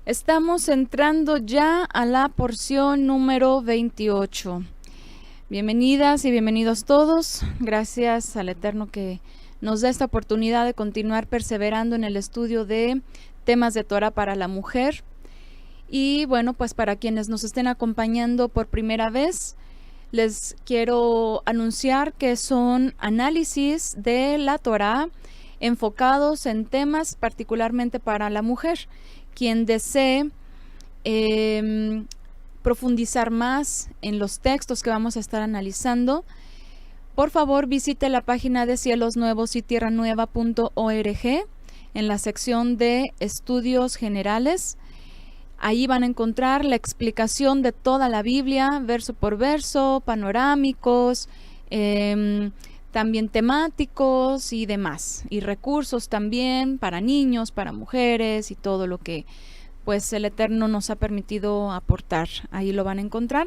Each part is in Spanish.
Estamos entrando ya a la porción número 28. Bienvenidas y bienvenidos todos. Gracias al Eterno que nos da esta oportunidad de continuar perseverando en el estudio de temas de Torah para la mujer. Y bueno, pues para quienes nos estén acompañando por primera vez, les quiero anunciar que son análisis de la Torah enfocados en temas particularmente para la mujer. Quien desee profundizar más en los textos que vamos a estar analizando, por favor visite la página de cielosnuevosYtierranueva.org en la sección de estudios generales. Ahí van a encontrar la explicación de toda la Biblia, verso por verso, panorámicos, también temáticos y demás, y recursos también para niños, para mujeres y todo lo que pues el Eterno nos ha permitido aportar. Ahí lo van a encontrar.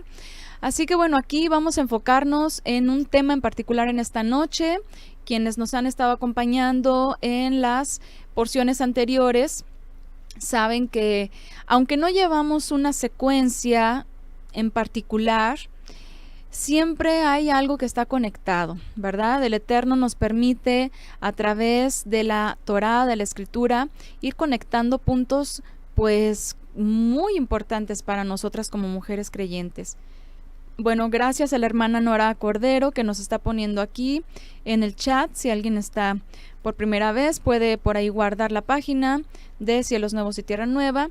Así que bueno, aquí vamos a enfocarnos en un tema en particular en esta noche. Quienes nos han estado acompañando en las porciones anteriores saben que aunque no llevamos una secuencia en particular, siempre hay algo que está conectado, ¿verdad? El Eterno nos permite a través de la Torá, de la Escritura, ir conectando puntos pues muy importantes para nosotras como mujeres creyentes. Bueno, gracias a la hermana Nora Cordero que nos está poniendo aquí en el chat. Si alguien está por primera vez, puede por ahí guardar la página de Cielos Nuevos y Tierra Nueva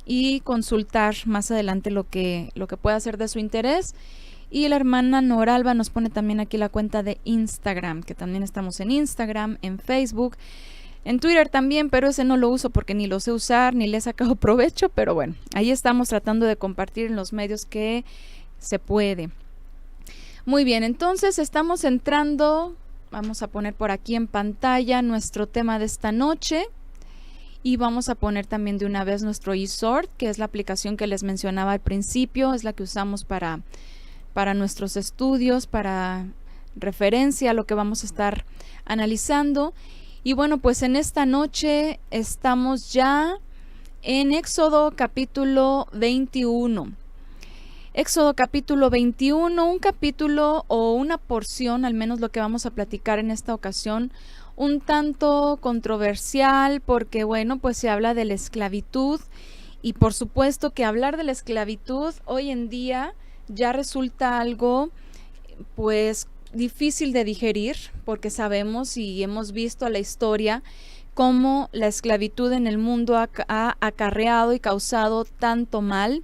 y consultar más adelante lo que pueda ser de su interés. Y la hermana Noralba nos pone también aquí la cuenta de Instagram, que también estamos en Instagram, en Facebook, en Twitter también, pero ese no lo uso porque ni lo sé usar, ni le he sacado provecho, pero bueno, ahí estamos tratando de compartir en los medios que se puede. Muy bien, entonces estamos entrando, vamos a poner por aquí en pantalla nuestro tema de esta noche y vamos a poner también de una vez nuestro eSword, que es la aplicación que les mencionaba al principio, es la que usamos para nuestros estudios, para referencia a lo que vamos a estar analizando. Y bueno, pues en esta noche estamos ya en Éxodo capítulo 21. Éxodo capítulo 21, un capítulo o una porción, al menos lo que vamos a platicar en esta ocasión, un tanto controversial porque bueno, pues se habla de la esclavitud y por supuesto que hablar de la esclavitud hoy en día ya resulta algo pues difícil de digerir porque sabemos y hemos visto a la historia cómo la esclavitud en el mundo ha acarreado y causado tanto mal,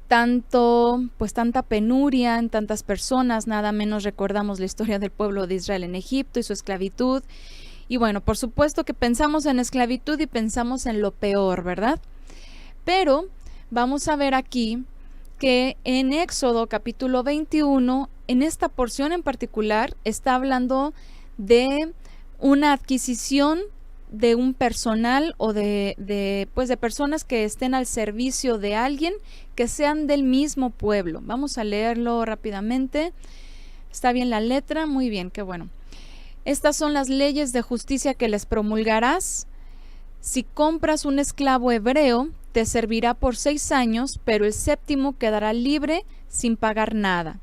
tanta penuria en tantas personas. Nada menos recordamos la historia del pueblo de Israel en Egipto y su esclavitud. Y bueno, por supuesto que pensamos en esclavitud y pensamos en lo peor, ¿verdad? Pero vamos a ver aquí que en Éxodo capítulo 21, en esta porción en particular, está hablando de una adquisición de un personal o de personas que estén al servicio de alguien que sean del mismo pueblo. Vamos a leerlo rápidamente. ¿Está bien la letra? Muy bien, qué bueno. Estas son las leyes de justicia que les promulgarás. Si compras un esclavo hebreo, te servirá por 6 años, pero el 7º quedará libre sin pagar nada.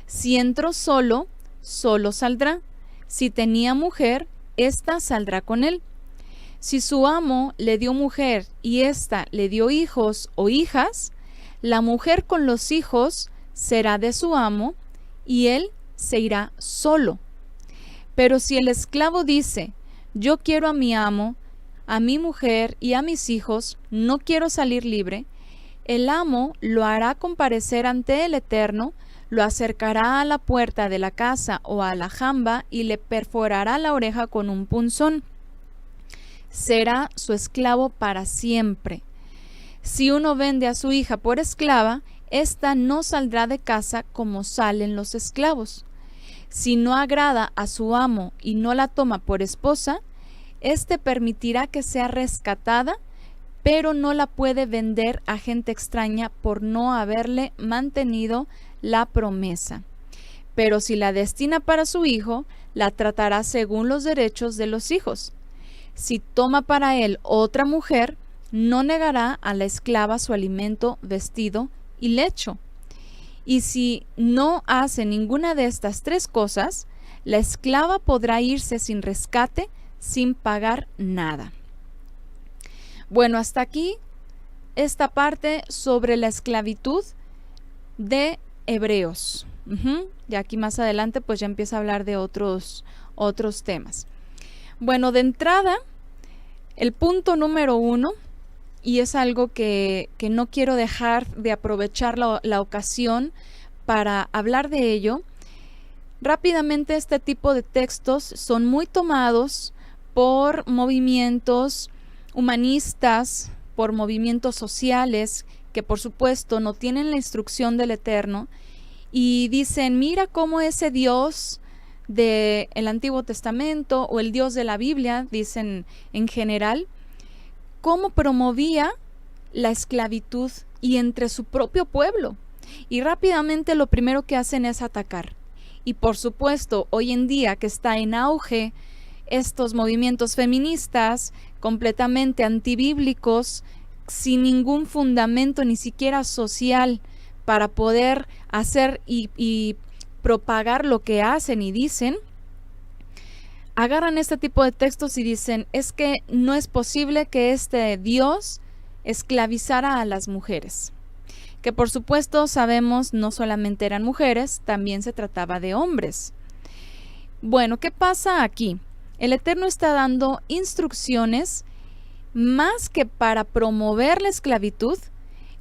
Si entró solo, solo saldrá. Si tenía mujer, ésta saldrá con él. Si su amo le dio mujer y ésta le dio hijos o hijas, la mujer con los hijos será de su amo y él se irá solo. Pero si el esclavo dice, yo quiero a mi amo, a mi mujer y a mis hijos, no quiero salir libre, el amo lo hará comparecer ante el Eterno, lo acercará a la puerta de la casa o a la jamba y le perforará la oreja con un punzón. Será su esclavo para siempre. Si uno vende a su hija por esclava, ésta no saldrá de casa como salen los esclavos. Si no agrada a su amo y no la toma por esposa, éste permitirá que sea rescatada, pero no la puede vender a gente extraña por no haberle mantenido la promesa. Pero si la destina para su hijo, la tratará según los derechos de los hijos. Si toma para él otra mujer, no negará a la esclava su alimento, vestido y lecho. Y si no hace ninguna de estas tres cosas, la esclava podrá irse sin rescate, sin pagar nada. Bueno, hasta aquí esta parte sobre la esclavitud de Hebreos. Y aquí más adelante pues ya empieza a hablar de otros temas. Bueno, de entrada, el punto número 1, y es algo que no quiero dejar de aprovechar la ocasión para hablar de ello. Rápidamente, este tipo de textos son muy tomados por movimientos humanistas, por movimientos sociales, que por supuesto no tienen la instrucción del Eterno, y dicen, mira cómo ese Dios del Antiguo Testamento o el Dios de la Biblia, dicen en general, cómo promovía la esclavitud y entre su propio pueblo. Y rápidamente lo primero que hacen es atacar. Y por supuesto, hoy en día que está en auge estos movimientos feministas completamente antibíblicos, sin ningún fundamento ni siquiera social para poder hacer y propagar lo que hacen y dicen, agarran este tipo de textos y dicen, es que no es posible que este Dios esclavizara a las mujeres. Que por supuesto sabemos no solamente eran mujeres, también se trataba de hombres. Bueno, ¿qué pasa aquí? El Eterno está dando instrucciones más que para promover la esclavitud,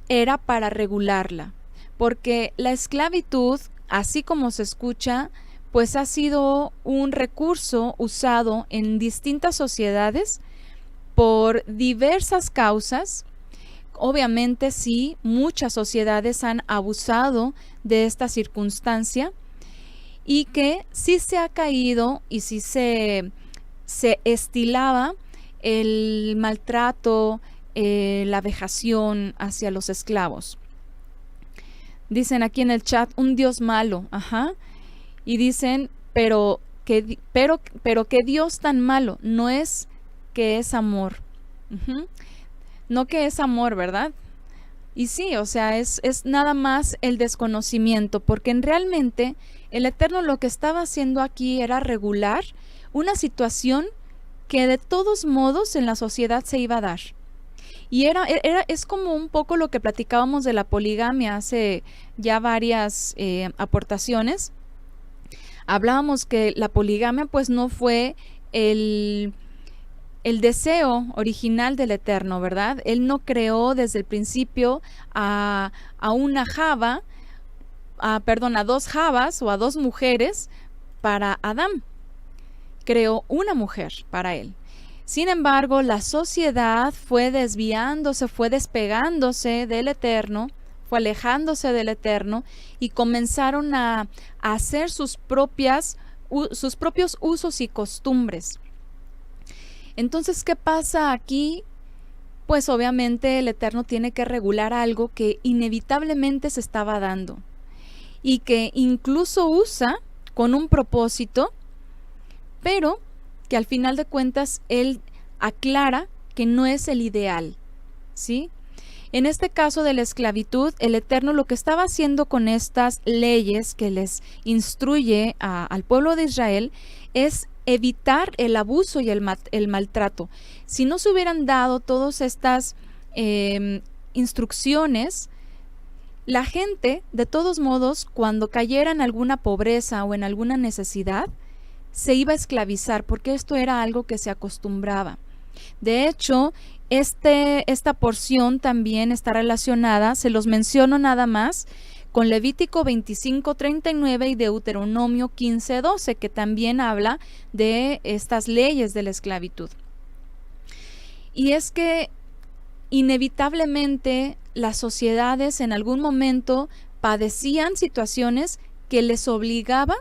era para regularla. Porque la esclavitud, así como se escucha, pues ha sido un recurso usado en distintas sociedades por diversas causas. Obviamente sí, muchas sociedades han abusado de esta circunstancia y que sí se ha caído y sí se estilaba el maltrato, la vejación hacia los esclavos. Dicen aquí en el chat, un Dios malo, y dicen, pero qué Dios tan malo, no es que es amor. No que es amor, ¿verdad? Y sí, o sea, es nada más el desconocimiento, porque realmente el Eterno lo que estaba haciendo aquí era regular una situación que de todos modos en la sociedad se iba a dar. Y es como un poco lo que platicábamos de la poligamia hace ya varias aportaciones. Hablábamos que la poligamia pues no fue el deseo original del Eterno, ¿verdad? Él no creó desde el principio a dos Javas o a dos mujeres para Adán. Creó una mujer para él. Sin embargo, la sociedad fue desviándose, fue despegándose del Eterno, fue alejándose del Eterno y comenzaron a hacer sus propios usos y costumbres. Entonces, ¿qué pasa aquí? Pues obviamente el Eterno tiene que regular algo que inevitablemente se estaba dando y que incluso usa con un propósito, pero que al final de cuentas él aclara que no es el ideal, ¿sí? En este caso de la esclavitud, el Eterno lo que estaba haciendo con estas leyes que les instruye al pueblo de Israel es evitar el abuso y el maltrato. Si no se hubieran dado todas estas instrucciones, la gente, de todos modos, cuando cayera en alguna pobreza o en alguna necesidad, se iba a esclavizar, porque esto era algo que se acostumbraba. De hecho, esta porción también está relacionada, se los menciono nada más, con Levítico 25:39 y Deuteronomio 15:12, que también habla de estas leyes de la esclavitud. Y es que inevitablemente las sociedades en algún momento padecían situaciones que les obligaba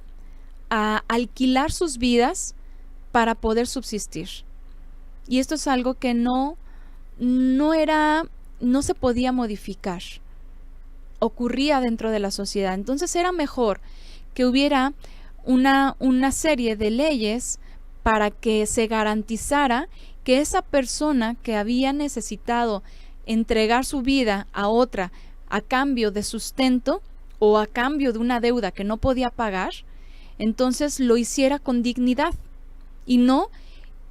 a alquilar sus vidas para poder subsistir. Y esto es algo que no se podía modificar. Ocurría dentro de la sociedad. Entonces era mejor que hubiera una serie de leyes para que se garantizara que esa persona que había necesitado entregar su vida a otra a cambio de sustento o a cambio de una deuda que no podía pagar, entonces lo hiciera con dignidad y no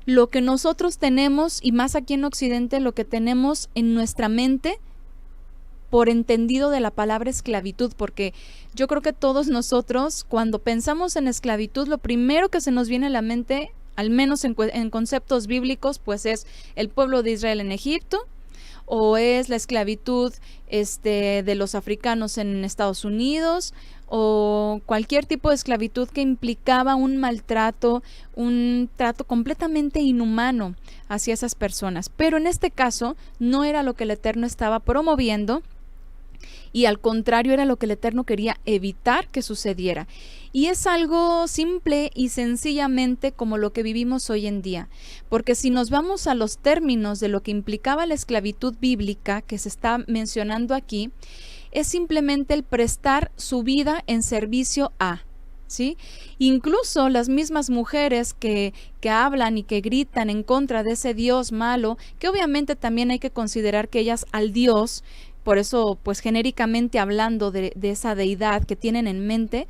lo que nosotros tenemos, y más aquí en Occidente, lo que tenemos en nuestra mente por entendido de la palabra esclavitud, porque yo creo que todos nosotros cuando pensamos en esclavitud, lo primero que se nos viene a la mente, al menos en conceptos bíblicos, pues es el pueblo de Israel en Egipto, o es la esclavitud de los africanos en Estados Unidos, o cualquier tipo de esclavitud que implicaba un maltrato, un trato completamente inhumano hacia esas personas. Pero en este caso no era lo que el Eterno estaba promoviendo, y al contrario era lo que el Eterno quería evitar que sucediera. Y es algo simple y sencillamente como lo que vivimos hoy en día, porque si nos vamos a los términos de lo que implicaba la esclavitud bíblica que se está mencionando aquí, es simplemente el prestar su vida en servicio a, ¿sí? Incluso las mismas mujeres que hablan y que gritan en contra de ese Dios malo, que obviamente también hay que considerar que ellas al Dios, por eso pues genéricamente hablando de esa deidad que tienen en mente,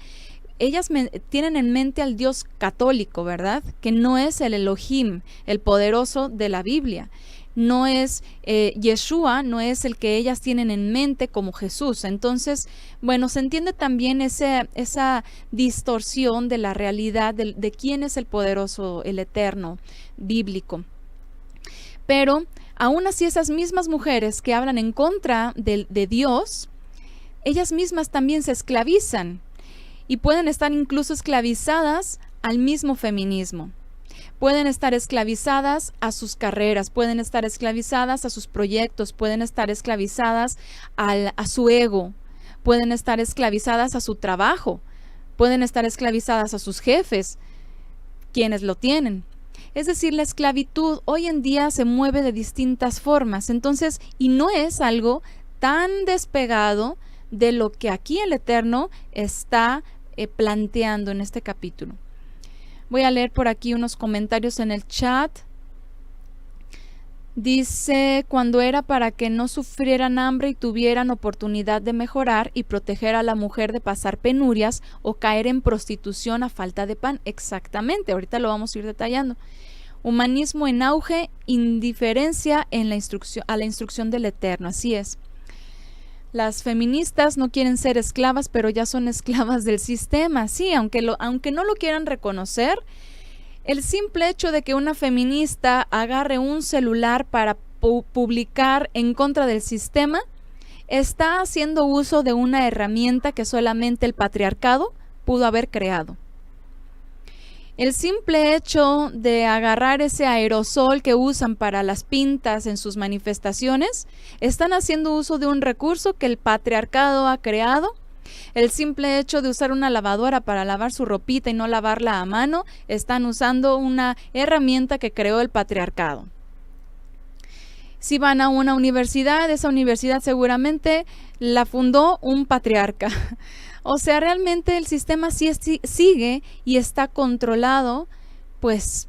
ellas tienen en mente al Dios católico, ¿verdad? Que no es el Elohim, el poderoso de la Biblia. No es Yeshua, no es el que ellas tienen en mente como Jesús. Entonces, bueno, se entiende también esa distorsión de la realidad de quién es el poderoso, el eterno, bíblico. Pero aún así esas mismas mujeres que hablan en contra de Dios, ellas mismas también se esclavizan y pueden estar incluso esclavizadas al mismo feminismo. Pueden estar esclavizadas a sus carreras, pueden estar esclavizadas a sus proyectos, pueden estar esclavizadas a su ego, pueden estar esclavizadas a su trabajo, pueden estar esclavizadas a sus jefes, quienes lo tienen. Es decir, la esclavitud hoy en día se mueve de distintas formas, entonces, y no es algo tan despegado de lo que aquí el Eterno está planteando en este capítulo. Voy a leer por aquí unos comentarios en el chat. Dice, cuando era para que no sufrieran hambre y tuvieran oportunidad de mejorar y proteger a la mujer de pasar penurias o caer en prostitución a falta de pan. Exactamente, ahorita lo vamos a ir detallando. Humanismo en auge, indiferencia en a la instrucción del Eterno, así es. Las feministas no quieren ser esclavas, pero ya son esclavas del sistema. Sí, aunque no lo quieran reconocer, el simple hecho de que una feminista agarre un celular para publicar en contra del sistema, está haciendo uso de una herramienta que solamente el patriarcado pudo haber creado. El simple hecho de agarrar ese aerosol que usan para las pintas en sus manifestaciones, están haciendo uso de un recurso que el patriarcado ha creado. El simple hecho de usar una lavadora para lavar su ropita y no lavarla a mano, están usando una herramienta que creó el patriarcado. Si van a una universidad, esa universidad seguramente la fundó un patriarca. O sea, realmente el sistema sí sigue y está controlado, pues,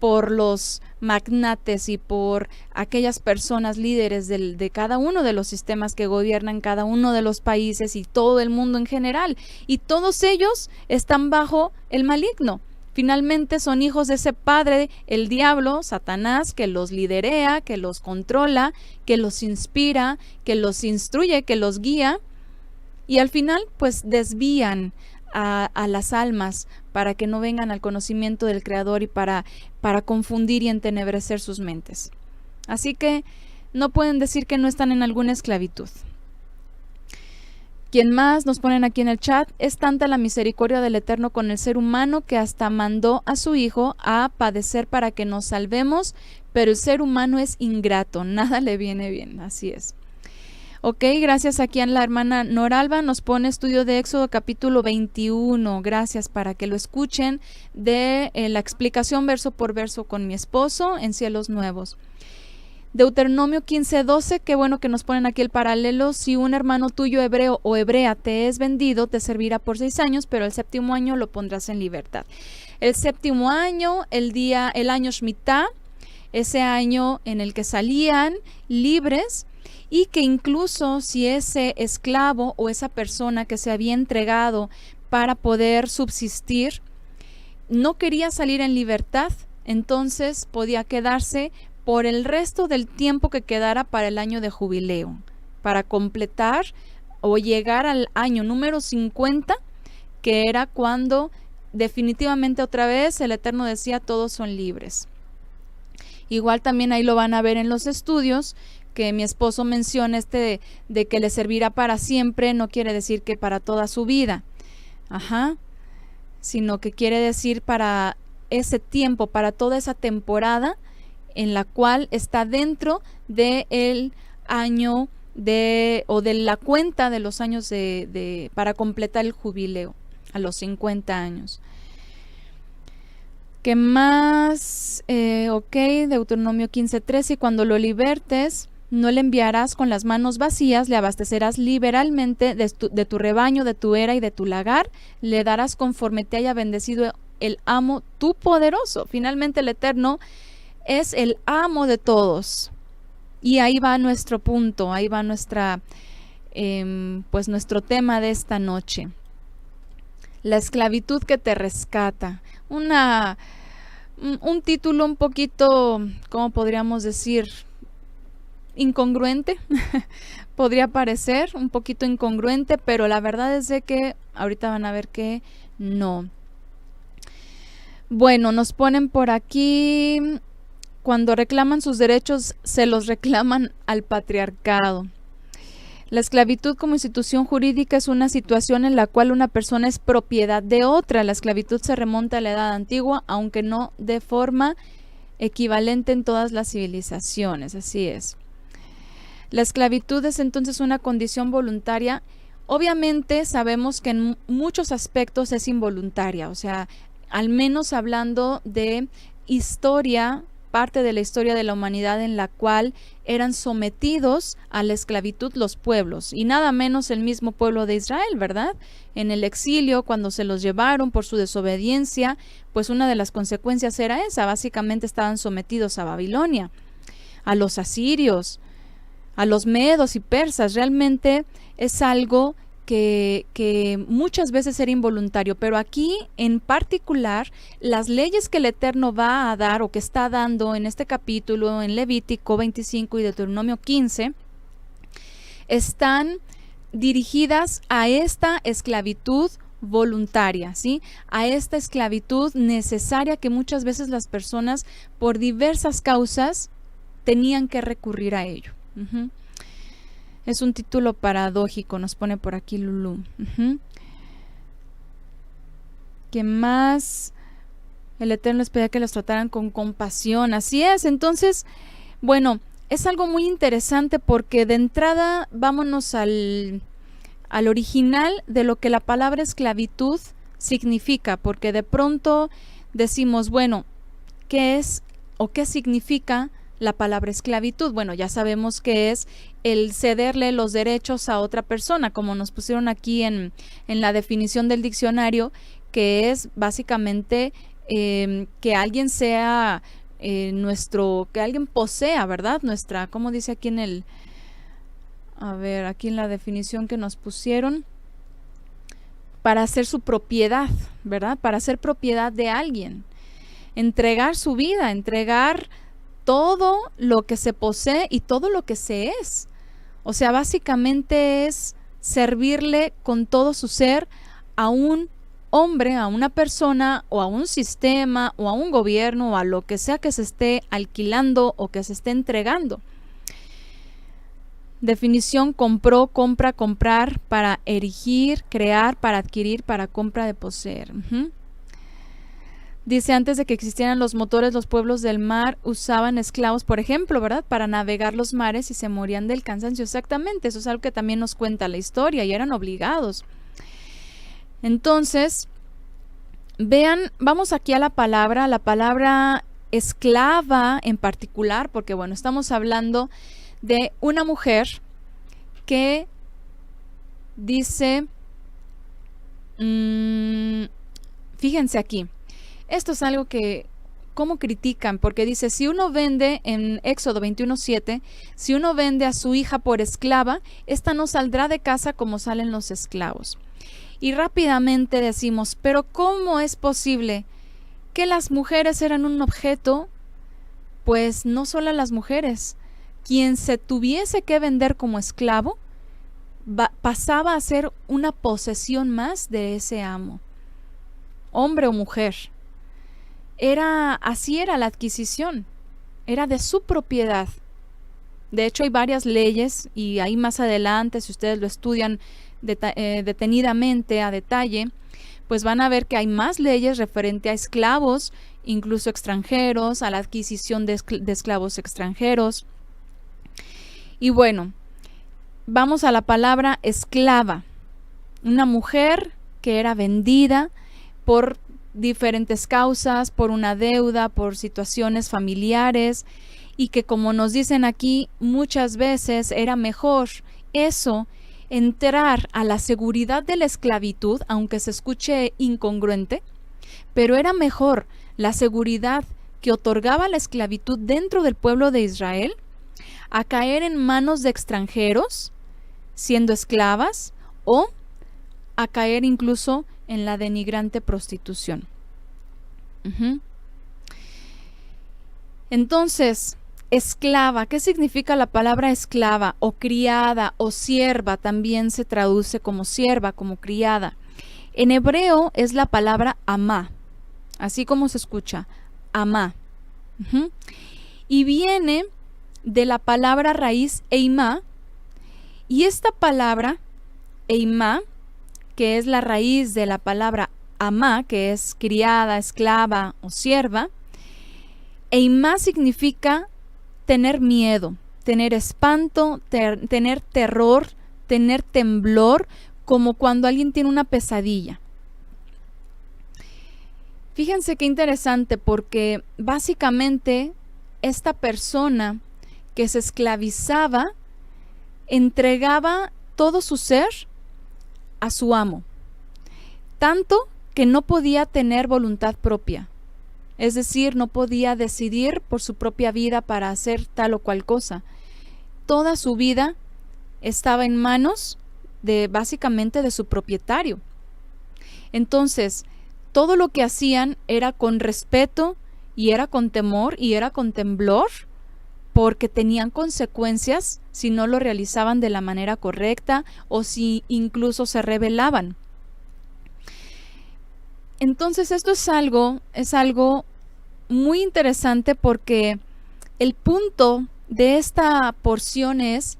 por los magnates y por aquellas personas líderes de cada uno de los sistemas que gobiernan cada uno de los países y todo el mundo en general. Y todos ellos están bajo el maligno. Finalmente son hijos de ese padre, el diablo, Satanás, que los liderea, que los controla, que los inspira, que los instruye, que los guía. Y al final, pues desvían a las almas para que no vengan al conocimiento del Creador y para confundir y entenebrecer sus mentes. Así que no pueden decir que no están en alguna esclavitud. ¿Quién más? Nos ponen aquí en el chat. Es tanta la misericordia del Eterno con el ser humano que hasta mandó a su Hijo a padecer para que nos salvemos, pero el ser humano es ingrato, nada le viene bien, así es. Ok, gracias aquí a la hermana Noralba, nos pone estudio de Éxodo capítulo 21, gracias para que lo escuchen de la explicación verso por verso con mi esposo en Cielos Nuevos. Deuteronomio 15:12, qué bueno que nos ponen aquí el paralelo, si un hermano tuyo hebreo o hebrea te es vendido, te servirá por 6 años, pero el 7º año lo pondrás en libertad. El 7º año, el año Shemitah, ese año en el que salían libres, y que incluso si ese esclavo o esa persona que se había entregado para poder subsistir no quería salir en libertad, entonces podía quedarse por el resto del tiempo que quedara para el año de jubileo, para completar o llegar al año número 50, que era cuando definitivamente otra vez el Eterno decía: todos son libres. Igual también ahí lo van a ver en los estudios, que mi esposo menciona de que le servirá para siempre, no quiere decir que para toda su vida, sino que quiere decir para ese tiempo, para toda esa temporada en la cual está dentro del año o de la cuenta de los años para completar el jubileo a los 50 años. ¿Qué más? Deuteronomio 15:13, y cuando lo libertes, no le enviarás con las manos vacías, le abastecerás liberalmente de tu rebaño, de tu era y de tu lagar, le darás conforme te haya bendecido el amo, tu poderoso. Finalmente el Eterno es el amo de todos. Y ahí va nuestro punto, ahí va nuestro tema de esta noche. La esclavitud que te rescata. Un título un poquito, ¿cómo podríamos decir? Incongruente. Podría parecer un poquito incongruente, pero la verdad es de que ahorita van a ver que no. Bueno, nos ponen por aquí: cuando reclaman sus derechos, se los reclaman al patriarcado. La esclavitud como institución jurídica es una situación en la cual una persona es propiedad de otra. La esclavitud se remonta a la Edad Antigua, aunque no de forma equivalente en todas las civilizaciones. Así es. La esclavitud es entonces una condición voluntaria. Obviamente sabemos que en muchos aspectos es involuntaria, o sea, al menos hablando de historia, parte de la historia de la humanidad en la cual eran sometidos a la esclavitud los pueblos, y nada menos el mismo pueblo de Israel, ¿verdad? En el exilio, cuando se los llevaron por su desobediencia, pues una de las consecuencias era esa: básicamente estaban sometidos a Babilonia, a los asirios, a los medos y persas. Realmente es algo que muchas veces era involuntario, pero aquí en particular las leyes que el Eterno va a dar o que está dando en este capítulo, en Levítico 25 y Deuteronomio 15, están dirigidas a esta esclavitud voluntaria, ¿sí? A esta esclavitud necesaria que muchas veces las personas por diversas causas tenían que recurrir a ello. Es un título paradójico, nos pone por aquí Lulú. ¿Qué más? El Eterno les pedía que los trataran con compasión. Así es. Entonces, bueno, es algo muy interesante porque de entrada vámonos al original de lo que la palabra esclavitud significa, porque de pronto decimos, bueno, ¿qué es o qué significa la palabra esclavitud? Bueno, ya sabemos que es el cederle los derechos a otra persona, como nos pusieron aquí en la definición del diccionario, que es básicamente que alguien sea que alguien posea, ¿verdad? ¿Cómo dice aquí aquí en la definición que nos pusieron? Para ser su propiedad, ¿verdad? Para ser propiedad de alguien. Entregar su vida, entregar todo lo que se posee y todo lo que se es. O sea, básicamente es servirle con todo su ser a un hombre, a una persona o a un sistema o a un gobierno o a lo que sea que se esté alquilando o que se esté entregando. Definición: compró, compra, comprar, para erigir, crear, para adquirir, para compra de poseer. Dice: antes de que existieran los motores, los pueblos del mar usaban esclavos, por ejemplo, ¿verdad? Para navegar los mares y se morían del cansancio. Exactamente, eso es algo que también nos cuenta la historia, y eran obligados. Entonces, vean, vamos aquí a la palabra esclava en particular, porque bueno, estamos hablando de una mujer que dice, fíjense aquí, esto es algo que cómo critican, porque dice, si uno vende, en Éxodo 21:7, si uno vende a su hija por esclava, ésta no saldrá de casa como salen los esclavos. Y rápidamente decimos, pero ¿cómo es posible que las mujeres eran un objeto? Pues no solo las mujeres. Quien se tuviese que vender como esclavo pasaba a ser una posesión más de ese amo, hombre o mujer. Así era la adquisición, era de su propiedad. De hecho, hay varias leyes, y ahí más adelante, si ustedes lo estudian detenidamente, a detalle, pues van a ver que hay más leyes referente a esclavos, incluso extranjeros, a la adquisición de esclavos extranjeros. Y bueno, vamos a la palabra esclava. Una mujer que era vendida por diferentes causas, por una deuda, por situaciones familiares, y que, como nos dicen aquí, muchas veces era mejor entrar a la seguridad de la esclavitud, aunque se escuche incongruente, pero era mejor la seguridad que otorgaba la esclavitud dentro del pueblo de Israel a caer en manos de extranjeros siendo esclavas, o a caer incluso en la denigrante prostitución. Entonces, esclava, ¿qué significa la palabra esclava? O criada o sierva, también se traduce como sierva, como criada. En hebreo es la palabra amá, así como se escucha, amá. Y viene de la palabra raíz eimá, y esta palabra eimá, que es la raíz de la palabra amá, que es criada, esclava o sierva, eimá significa tener miedo, tener espanto, tener terror, tener temblor, como cuando alguien tiene una pesadilla. Fíjense qué interesante, porque básicamente esta persona que se esclavizaba entregaba todo su ser a su amo, tanto que no podía tener voluntad propia. Es decir, no podía decidir por su propia vida para hacer tal o cual cosa. Toda su vida estaba en manos básicamente de su propietario. Entonces, todo lo que hacían era con respeto, y era con temor, y era con temblor, porque tenían consecuencias si no lo realizaban de la manera correcta, o si incluso se rebelaban. Entonces, esto es algo muy interesante, porque el punto de esta porción es,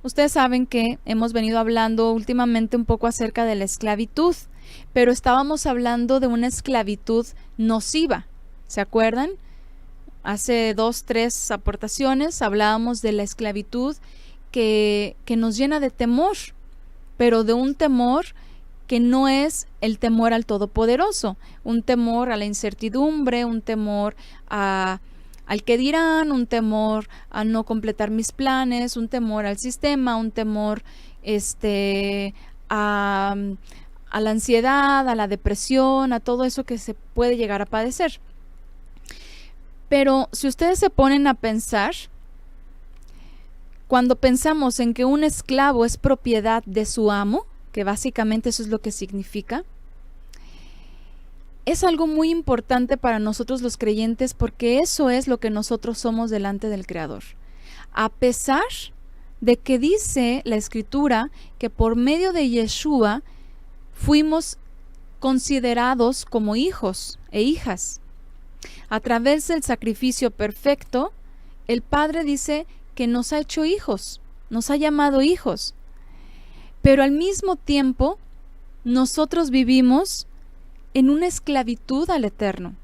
ustedes saben que hemos venido hablando últimamente un poco acerca de la esclavitud, pero estábamos hablando de una esclavitud nociva, ¿se acuerdan? Hace 2-3 aportaciones hablábamos de la esclavitud que nos llena de temor, pero de un temor que no es el temor al Todopoderoso, un temor a la incertidumbre, un temor al que dirán, un temor a no completar mis planes, un temor al sistema, un temor a la ansiedad, a la depresión, a todo eso que se puede llegar a padecer. Pero si ustedes se ponen a pensar, cuando pensamos en que un esclavo es propiedad de su amo, que básicamente eso es lo que significa, es algo muy importante para nosotros los creyentes, porque eso es lo que nosotros somos delante del Creador. A pesar de que dice la Escritura que por medio de Yeshua fuimos considerados como hijos e hijas. A través del sacrificio perfecto, el Padre dice que nos ha hecho hijos, nos ha llamado hijos. Pero al mismo tiempo, nosotros vivimos en una esclavitud al Eterno.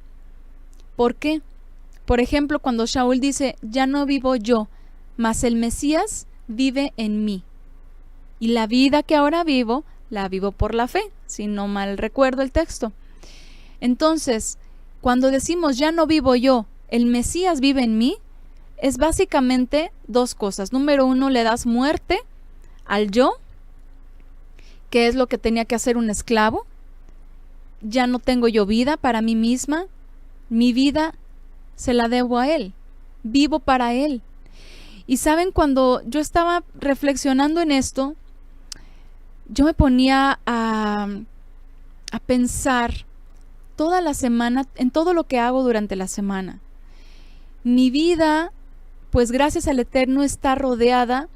¿Por qué? Por ejemplo, cuando Shaul dice, ya no vivo yo, mas el Mesías vive en mí. Y la vida que ahora vivo, la vivo por la fe, si no mal recuerdo el texto. Entonces, cuando decimos ya no vivo yo, el Mesías vive en mí, es básicamente dos cosas. Número uno, le das muerte al yo, que es lo que tenía que hacer un esclavo. Ya no tengo yo vida para mí misma, mi vida se la debo a Él, vivo para Él. Y saben, cuando yo estaba reflexionando en esto, yo me ponía a pensar toda la semana, en todo lo que hago durante la semana. Mi vida, pues gracias al Eterno, está rodeada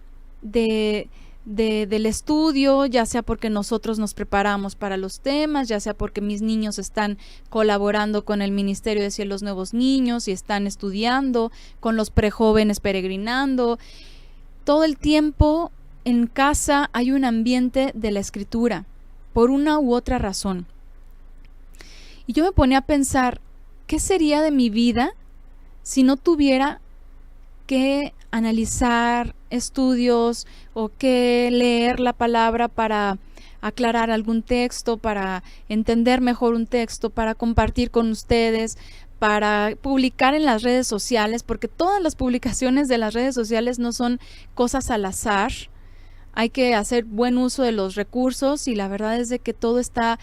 del estudio, ya sea porque nosotros nos preparamos para los temas, ya sea porque mis niños están colaborando con el Ministerio de Cielos Nuevos Niños y están estudiando, con los prejóvenes peregrinando. Todo el tiempo en casa hay un ambiente de la escritura, por una u otra razón. Y yo me ponía a pensar, ¿qué sería de mi vida si no tuviera que analizar estudios o que leer la palabra para aclarar algún texto, para entender mejor un texto, para compartir con ustedes, para publicar en las redes sociales? Porque todas las publicaciones de las redes sociales no son cosas al azar. Hay que hacer buen uso de los recursos y la verdad es de que todo está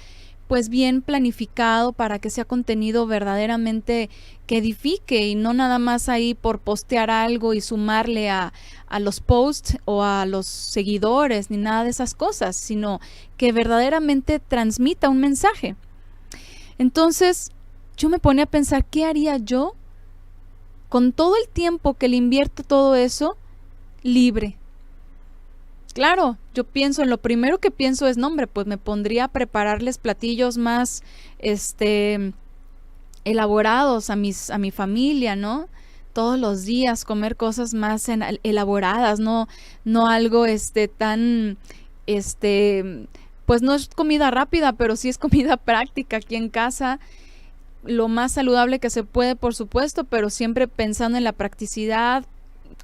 pues bien planificado para que sea contenido verdaderamente que edifique y no nada más ahí por postear algo y sumarle a los posts o a los seguidores ni nada de esas cosas, sino que verdaderamente transmita un mensaje. Entonces yo me ponía a pensar, ¿qué haría yo con todo el tiempo que le invierto todo eso libre? Claro, yo pienso, en lo primero que pienso es, no hombre, pues me pondría a prepararles platillos más, elaborados a mi familia, ¿no? Todos los días comer cosas más elaboradas, no algo, tan, pues no es comida rápida, pero sí es comida práctica aquí en casa, lo más saludable que se puede, por supuesto, pero siempre pensando en la practicidad.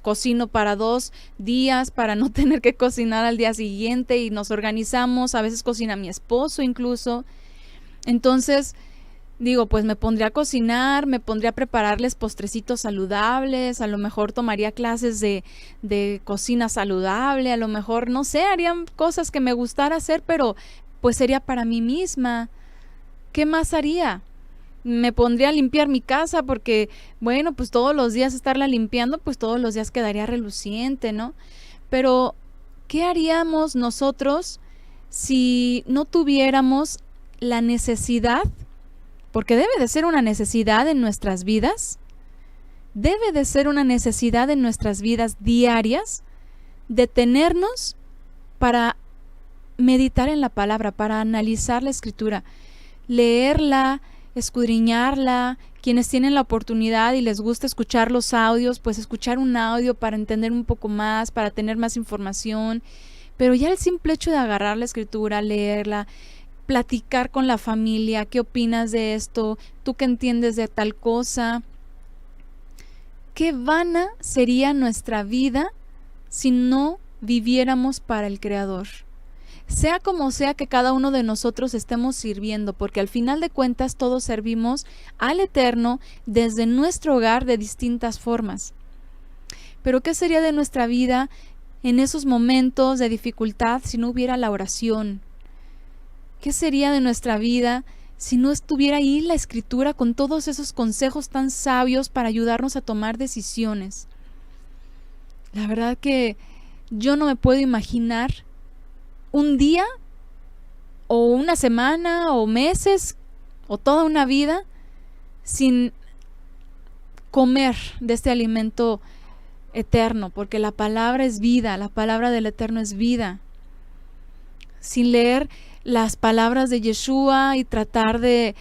Cocino para 2 días para no tener que cocinar al día siguiente y nos organizamos, a veces cocina mi esposo incluso. Entonces digo, pues me pondría a cocinar, me pondría a prepararles postrecitos saludables, a lo mejor tomaría clases de cocina saludable, a lo mejor, no sé, harían cosas que me gustara hacer, pero pues sería para mí misma. ¿Qué más haría? Me pondría a limpiar mi casa porque, bueno, pues todos los días estarla limpiando, pues todos los días quedaría reluciente, ¿no? Pero, ¿qué haríamos nosotros si no tuviéramos la necesidad? Porque debe de ser una necesidad en nuestras vidas, debe de ser una necesidad en nuestras vidas diarias, detenernos para meditar en la palabra, para analizar la escritura, leerla, escudriñarla. Quienes tienen la oportunidad y les gusta escuchar los audios, pues escuchar un audio para entender un poco más, para tener más información. Pero ya el simple hecho de agarrar la escritura, leerla, platicar con la familia, ¿qué opinas de esto? ¿Tú qué entiendes de tal cosa? Qué vana sería nuestra vida si no viviéramos para el Creador. Sea como sea que cada uno de nosotros estemos sirviendo, porque al final de cuentas todos servimos al Eterno desde nuestro hogar de distintas formas. Pero ¿qué sería de nuestra vida en esos momentos de dificultad si no hubiera la oración? ¿Qué sería de nuestra vida si no estuviera ahí la Escritura con todos esos consejos tan sabios para ayudarnos a tomar decisiones? La verdad que yo no me puedo imaginar un día o una semana o meses o toda una vida sin comer de este alimento eterno, porque la palabra es vida, la palabra del Eterno es vida. Sin leer las palabras de Yeshua y tratar de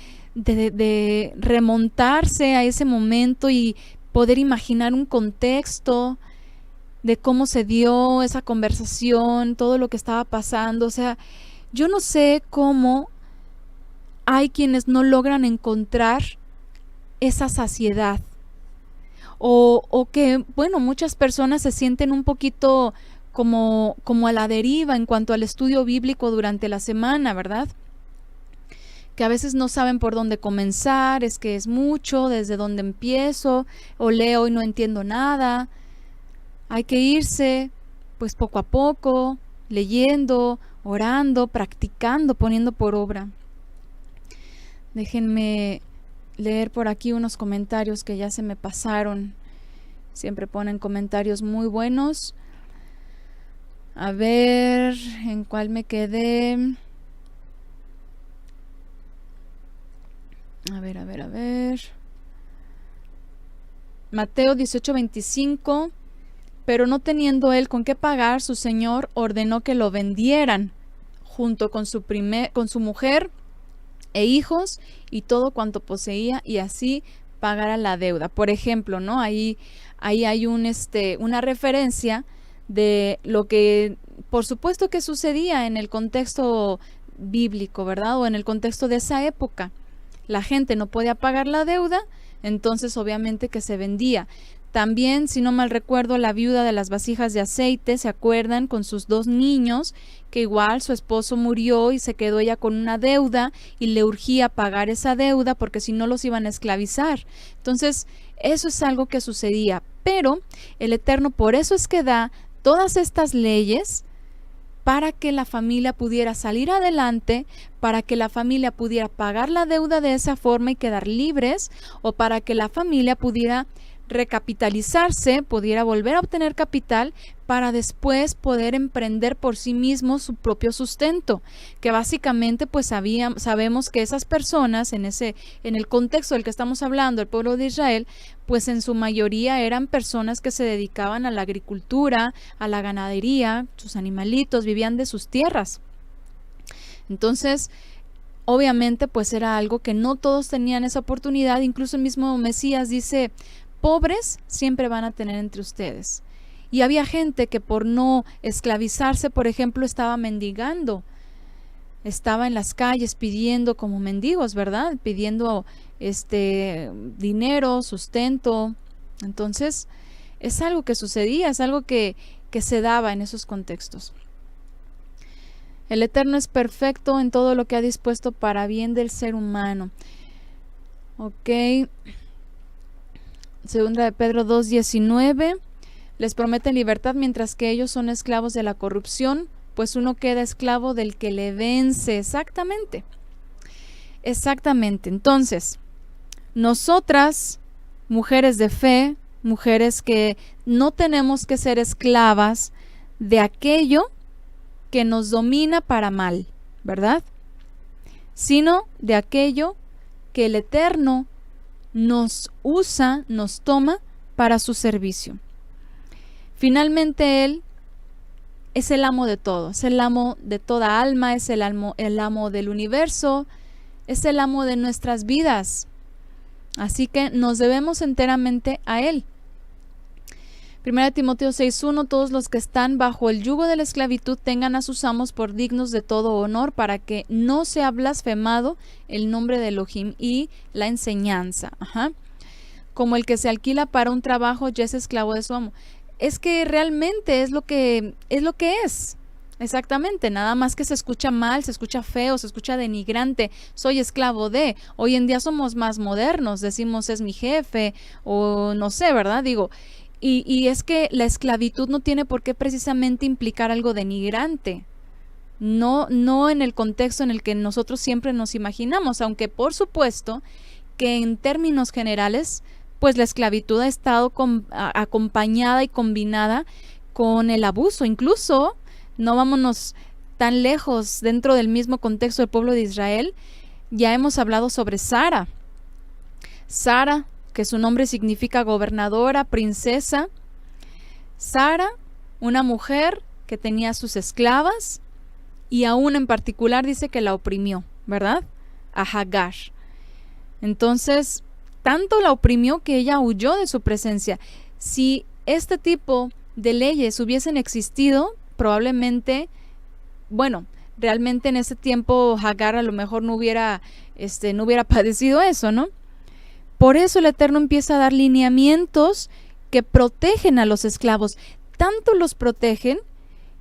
remontarse a ese momento y poder imaginar un contexto de cómo se dio esa conversación, todo lo que estaba pasando. O sea, yo no sé cómo hay quienes no logran encontrar esa saciedad. O que, bueno, muchas personas se sienten un poquito como a la deriva en cuanto al estudio bíblico durante la semana, ¿verdad? Que a veces no saben por dónde comenzar, es que es mucho, desde dónde empiezo, o leo y no entiendo nada. Hay que irse, pues poco a poco, leyendo, orando, practicando, poniendo por obra. Déjenme leer por aquí unos comentarios que ya se me pasaron. Siempre ponen comentarios muy buenos. A ver, ¿en cuál me quedé? A ver. Mateo 18:25. Pero no teniendo él con qué pagar, su señor ordenó que lo vendieran junto con su mujer e hijos y todo cuanto poseía, y así pagara la deuda. Por ejemplo, ¿no? Ahí hay una referencia de lo que, por supuesto, que sucedía en el contexto bíblico, ¿verdad? O en el contexto de esa época. La gente no podía pagar la deuda, entonces obviamente que se vendía. También, si no mal recuerdo, la viuda de las vasijas de aceite, ¿se acuerdan? Con sus 2 niños, que igual su esposo murió y se quedó ella con una deuda y le urgía pagar esa deuda porque si no los iban a esclavizar. Entonces, eso es algo que sucedía. Pero el Eterno por eso es que da todas estas leyes para que la familia pudiera salir adelante, para que la familia pudiera pagar la deuda de esa forma y quedar libres, o para que la familia pudiera recapitalizarse, pudiera volver a obtener capital para después poder emprender por sí mismo su propio sustento, que básicamente pues sabemos que esas personas en el contexto del que estamos hablando, el pueblo de Israel, pues en su mayoría eran personas que se dedicaban a la agricultura, a la ganadería, sus animalitos, vivían de sus tierras. Entonces, obviamente pues era algo que no todos tenían esa oportunidad. Incluso el mismo Mesías dice: pobres siempre van a tener entre ustedes. Y había gente que por no esclavizarse, por ejemplo, estaba mendigando. Estaba en las calles pidiendo como mendigos, ¿verdad? Pidiendo dinero, sustento. Entonces, es algo que sucedía, es algo que se daba en esos contextos. El Eterno es perfecto en todo lo que ha dispuesto para bien del ser humano. Ok. Segunda de Pedro 2:19, les prometen libertad mientras que ellos son esclavos de la corrupción, pues uno queda esclavo del que le vence. Exactamente. Entonces, nosotras, mujeres de fe, mujeres que no tenemos que ser esclavas de aquello que nos domina para mal, ¿verdad? Sino de aquello que el Eterno nos usa, nos toma para su servicio. Finalmente Él es el amo de todo, es el amo de toda alma, es el amo del universo, es el amo de nuestras vidas. Así que nos debemos enteramente a Él. 1 Timoteo 6:1, todos los que están bajo el yugo de la esclavitud tengan a sus amos por dignos de todo honor, para que no sea blasfemado el nombre de Elohim y la enseñanza. Como el que se alquila para un trabajo ya es esclavo de su amo. Es que realmente es lo que es. Exactamente, nada más que se escucha mal, se escucha feo, se escucha denigrante. Soy esclavo de. Hoy en día somos más modernos, decimos es mi jefe o no sé, ¿verdad? Digo, y es que la esclavitud no tiene por qué precisamente implicar algo denigrante. No en el contexto en el que nosotros siempre nos imaginamos, aunque por supuesto que en términos generales, pues la esclavitud ha estado acompañada y combinada con el abuso. Incluso, no vámonos tan lejos, dentro del mismo contexto del pueblo de Israel, ya hemos hablado sobre Sara. Sara, que su nombre significa gobernadora, princesa. Sara, una mujer que tenía sus esclavas y a una en particular dice que la oprimió, ¿verdad? A Hagar. Entonces, tanto la oprimió que ella huyó de su presencia. Si este tipo de leyes hubiesen existido, probablemente, realmente en ese tiempo Hagar a lo mejor no hubiera padecido eso, ¿no? Por eso el Eterno empieza a dar lineamientos que protegen a los esclavos. Tanto los protegen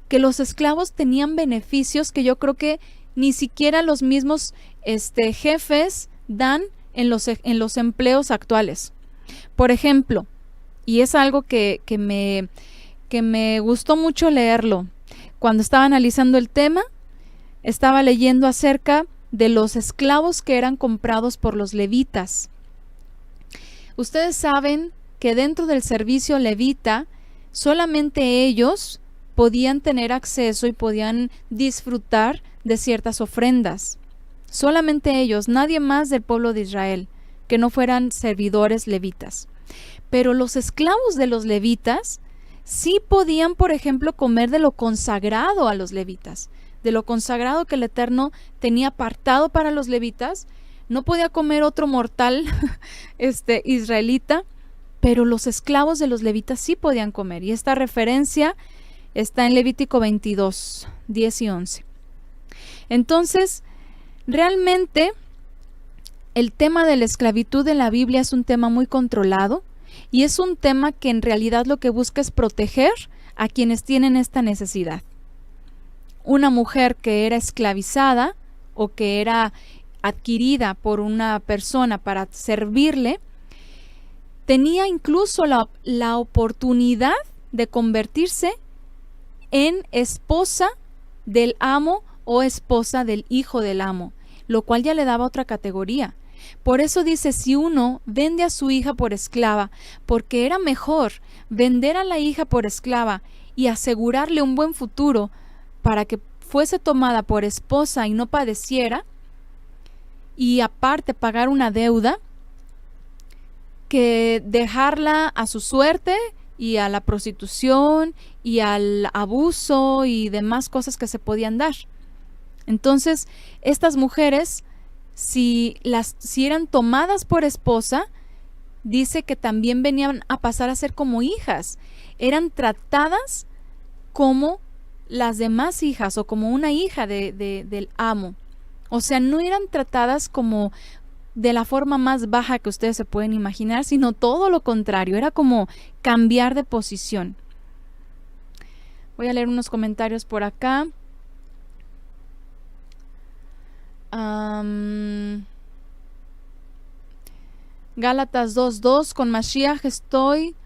que los esclavos tenían beneficios que yo creo que ni siquiera los mismos jefes dan en los empleos actuales. Por ejemplo, y es algo que me gustó mucho leerlo, cuando estaba analizando el tema, estaba leyendo acerca de los esclavos que eran comprados por los levitas. Ustedes saben que dentro del servicio levita, solamente ellos podían tener acceso y podían disfrutar de ciertas ofrendas. Solamente ellos, nadie más del pueblo de Israel, que no fueran servidores levitas. Pero los esclavos de los levitas sí podían, por ejemplo, comer de lo consagrado a los levitas, de lo consagrado que el Eterno tenía apartado para los levitas. No podía comer otro mortal israelita, pero los esclavos de los levitas sí podían comer. Y esta referencia está en Levítico 22, 10 y 11. Entonces, realmente el tema de la esclavitud en la Biblia es un tema muy controlado y es un tema que en realidad lo que busca es proteger a quienes tienen esta necesidad. Una mujer que era esclavizada o que era adquirida por una persona para servirle, tenía incluso la oportunidad de convertirse en esposa del amo o esposa del hijo del amo, lo cual ya le daba otra categoría. Por eso dice, si uno vende a su hija por esclava, porque era mejor vender a la hija por esclava y asegurarle un buen futuro para que fuese tomada por esposa y no padeciera, y aparte pagar una deuda, que dejarla a su suerte y a la prostitución y al abuso y demás cosas que se podían dar. Entonces, estas mujeres, si eran tomadas por esposa, dice que también venían a pasar a ser como hijas. Eran tratadas como las demás hijas o como una hija del amo. O sea, no eran tratadas como de la forma más baja que ustedes se pueden imaginar, sino todo lo contrario. Era como cambiar de posición. Voy a leer unos comentarios por acá. Gálatas 2:2, con Mashiach estoy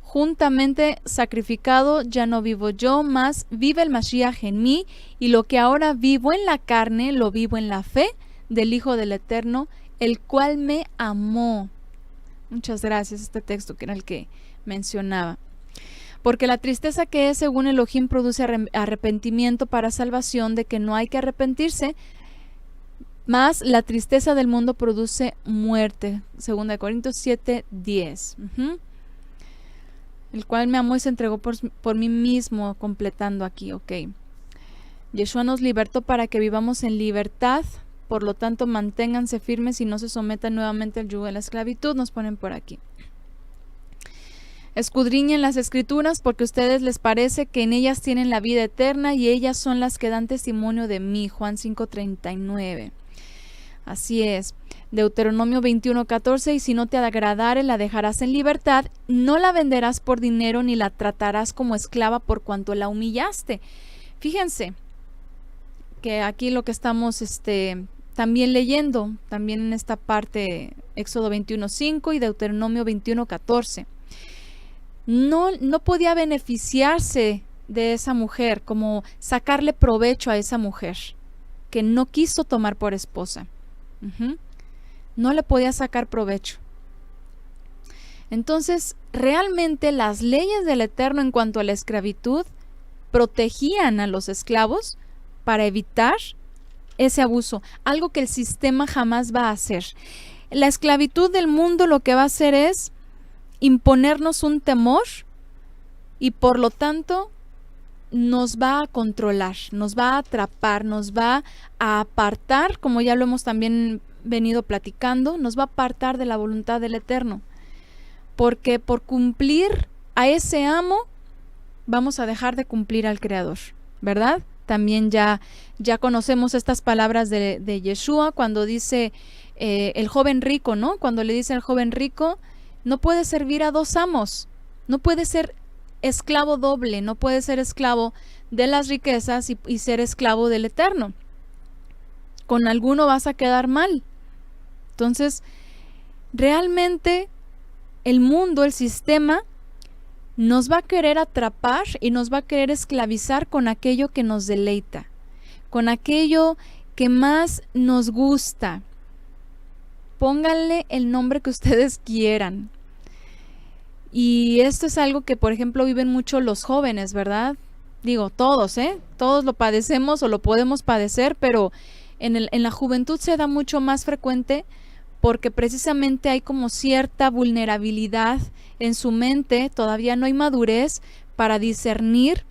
juntamente sacrificado, ya no vivo yo, mas vive el Mashiach en mí, y lo que ahora vivo en la carne, lo vivo en la fe del Hijo del Eterno, el cual me amó. Muchas gracias, este texto que era el que mencionaba. Porque la tristeza que es según Elohim produce arrepentimiento para salvación, de que no hay que arrepentirse, más la tristeza del mundo produce muerte. 2 Corintios 7:10. El cual me amó y se entregó por mí mismo, completando aquí, ok. Yeshua nos libertó para que vivamos en libertad, por lo tanto manténganse firmes y no se sometan nuevamente al yugo de la esclavitud, nos ponen por aquí. Escudriñen las escrituras porque a ustedes les parece que en ellas tienen la vida eterna y ellas son las que dan testimonio de mí. Juan 5:39. Así es. Deuteronomio 21:14, y si no te agradare la dejarás en libertad, no la venderás por dinero ni la tratarás como esclava por cuanto la humillaste. Fíjense que aquí lo que estamos también leyendo, también en esta parte, Éxodo 21:5 y Deuteronomio 21:14. No podía beneficiarse de esa mujer, como sacarle provecho a esa mujer que no quiso tomar por esposa. No le podía sacar provecho. Entonces, realmente las leyes del Eterno en cuanto a la esclavitud protegían a los esclavos para evitar ese abuso, algo que el sistema jamás va a hacer. La esclavitud del mundo lo que va a hacer es imponernos un temor y por lo tanto nos va a controlar, nos va a atrapar, nos va a apartar, como ya lo hemos también venido platicando, nos va a apartar de la voluntad del Eterno, porque por cumplir a ese amo vamos a dejar de cumplir al Creador, ¿verdad? También ya conocemos estas palabras de Yeshua cuando dice el joven rico, ¿no? Cuando le dice al joven rico, no puede servir a dos amos, no puede ser esclavo doble, no puede ser esclavo de las riquezas y ser esclavo del Eterno. Con alguno vas a quedar mal. Entonces, realmente el mundo, el sistema, nos va a querer atrapar y nos va a querer esclavizar con aquello que nos deleita, con aquello que más nos gusta. Pónganle el nombre que ustedes quieran. Y esto es algo que, por ejemplo, viven mucho los jóvenes, ¿verdad? Digo, todos, ¿eh? Todos lo padecemos o lo podemos padecer, pero en la juventud se da mucho más frecuente porque precisamente hay como cierta vulnerabilidad en su mente, todavía no hay madurez para discernir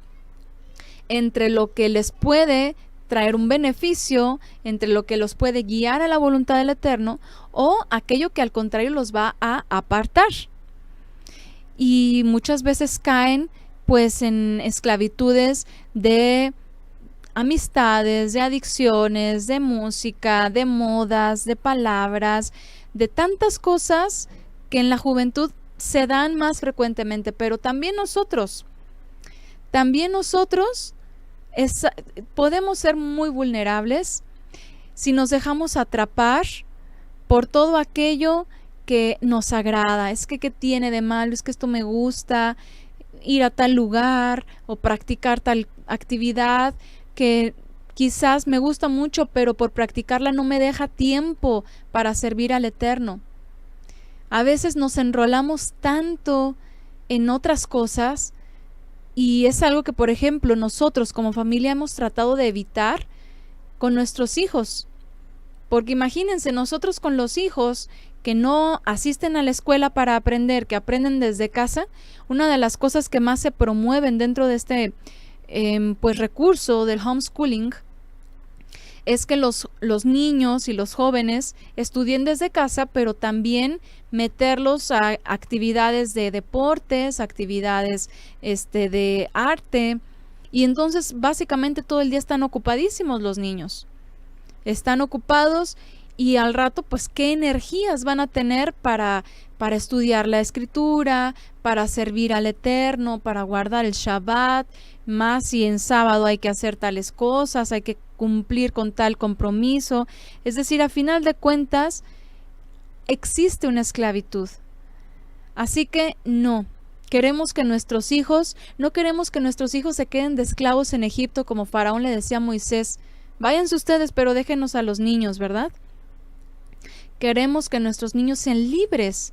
entre lo que les puede traer un beneficio, entre lo que los puede guiar a la voluntad del Eterno o aquello que al contrario los va a apartar. Y muchas veces caen pues en esclavitudes de amistades, de adicciones, de música, de modas, de palabras, de tantas cosas que en la juventud se dan más frecuentemente, pero también nosotros podemos ser muy vulnerables si nos dejamos atrapar por todo aquello que nos agrada. Es que ¿qué tiene de malo? Es que esto me gusta, ir a tal lugar o practicar tal actividad que quizás me gusta mucho, pero por practicarla no me deja tiempo para servir al Eterno. A veces nos enrolamos tanto en otras cosas y es algo que, por ejemplo, nosotros como familia hemos tratado de evitar con nuestros hijos. Porque imagínense, nosotros con los hijos que no asisten a la escuela para aprender, que aprenden desde casa, una de las cosas que más se promueven dentro de este pues recurso del homeschooling es que los niños y los jóvenes estudien desde casa, pero también meterlos a actividades de deportes, actividades de arte, y entonces básicamente todo el día están ocupadísimos los niños. Están ocupados y al rato pues qué energías van a tener para estudiar la escritura, para servir al Eterno, para guardar el Shabbat, más si en sábado hay que hacer tales cosas, hay que cumplir con tal compromiso. Es decir, a final de cuentas existe una esclavitud. Así que no queremos que nuestros hijos se queden de esclavos en Egipto, como Faraón le decía a Moisés: váyanse ustedes, pero déjenos a los niños, ¿verdad? Queremos que nuestros niños sean libres,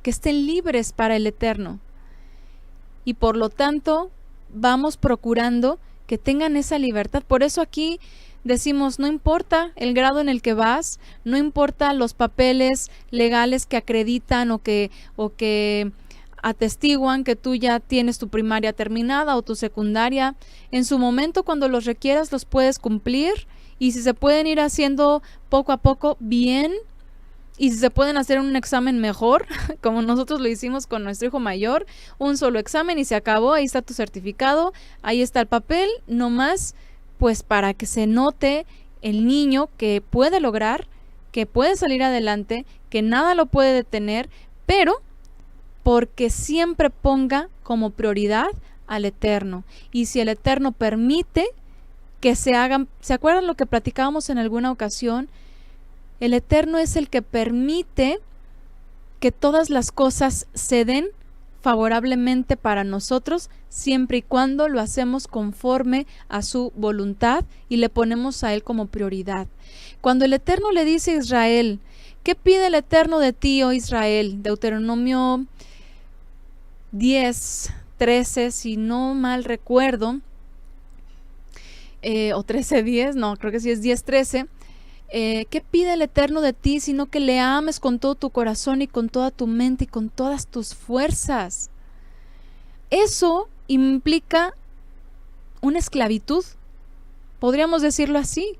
que estén libres para el Eterno. Y por lo tanto, vamos procurando que tengan esa libertad. Por eso aquí decimos, no importa el grado en el que vas, no importa los papeles legales que acreditan o que atestiguan que tú ya tienes tu primaria terminada o tu secundaria. En su momento, cuando los requieras, los puedes cumplir, y si se pueden ir haciendo poco a poco, bien. Y si se pueden hacer un examen mejor, como nosotros lo hicimos con nuestro hijo mayor, un solo examen y se acabó, ahí está tu certificado, ahí está el papel, no más, pues para que se note el niño que puede lograr, que puede salir adelante, que nada lo puede detener, pero porque siempre ponga como prioridad al Eterno. Y si el Eterno permite que se hagan, ¿se acuerdan lo que platicábamos en alguna ocasión? El Eterno es el que permite que todas las cosas se den favorablemente para nosotros, siempre y cuando lo hacemos conforme a su voluntad y le ponemos a Él como prioridad. Cuando el Eterno le dice a Israel, ¿qué pide el Eterno de ti, oh Israel? Deuteronomio 10:13, si no mal recuerdo, o 13:10, no, creo que sí es 10:13. ¿Qué pide el Eterno de ti sino que le ames con todo tu corazón y con toda tu mente y con todas tus fuerzas? Eso implica una esclavitud, podríamos decirlo así.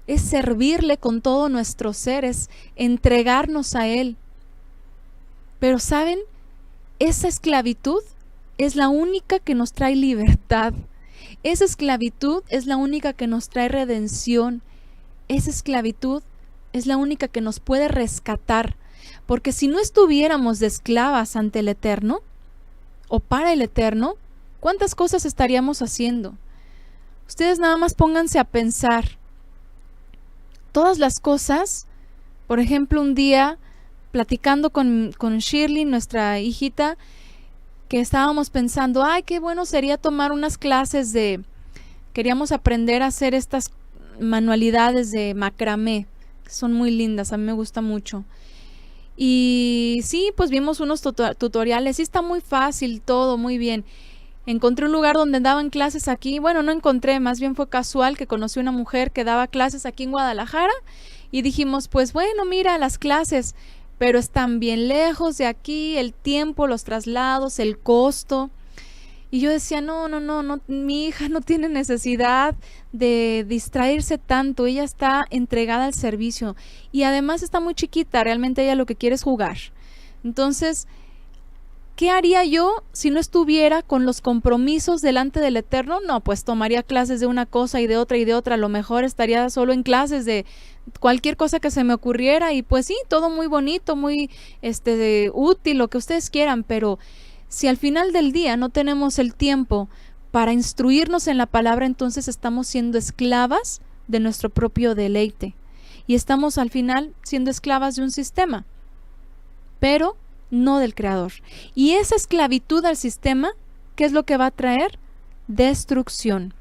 Es servirle con todo nuestro ser, es entregarnos a Él. Pero ¿saben? Esa esclavitud es la única que nos trae libertad. Esa esclavitud es la única que nos trae redención. Esa esclavitud es la única que nos puede rescatar, porque si no estuviéramos de esclavas ante el Eterno o para el Eterno, ¿cuántas cosas estaríamos haciendo? Ustedes nada más pónganse a pensar. Todas las cosas, por ejemplo, un día platicando con Shirley, nuestra hijita, que estábamos pensando, ay, qué bueno sería tomar unas clases queríamos aprender a hacer estas manualidades de macramé, que son muy lindas, a mí me gusta mucho. Y sí, pues vimos unos tutoriales, sí está muy fácil, todo muy bien. Encontré un lugar donde daban clases aquí, bueno, no encontré, más bien fue casual que conocí una mujer que daba clases aquí en Guadalajara y dijimos, pues bueno, mira las clases, pero están bien lejos de aquí, el tiempo, los traslados, el costo. Y yo decía, no, mi hija no tiene necesidad de distraerse tanto, ella está entregada al servicio y además está muy chiquita, realmente ella lo que quiere es jugar. Entonces, ¿qué haría yo si no estuviera con los compromisos delante del Eterno? No, pues tomaría clases de una cosa y de otra y de otra. A lo mejor estaría solo en clases de cualquier cosa que se me ocurriera y pues sí, todo muy bonito, muy útil, lo que ustedes quieran, pero si al final del día no tenemos el tiempo para instruirnos en la palabra, entonces estamos siendo esclavas de nuestro propio deleite y estamos al final siendo esclavas de un sistema, pero no del Creador. Y esa esclavitud al sistema, ¿qué es lo que va a traer? Destrucción.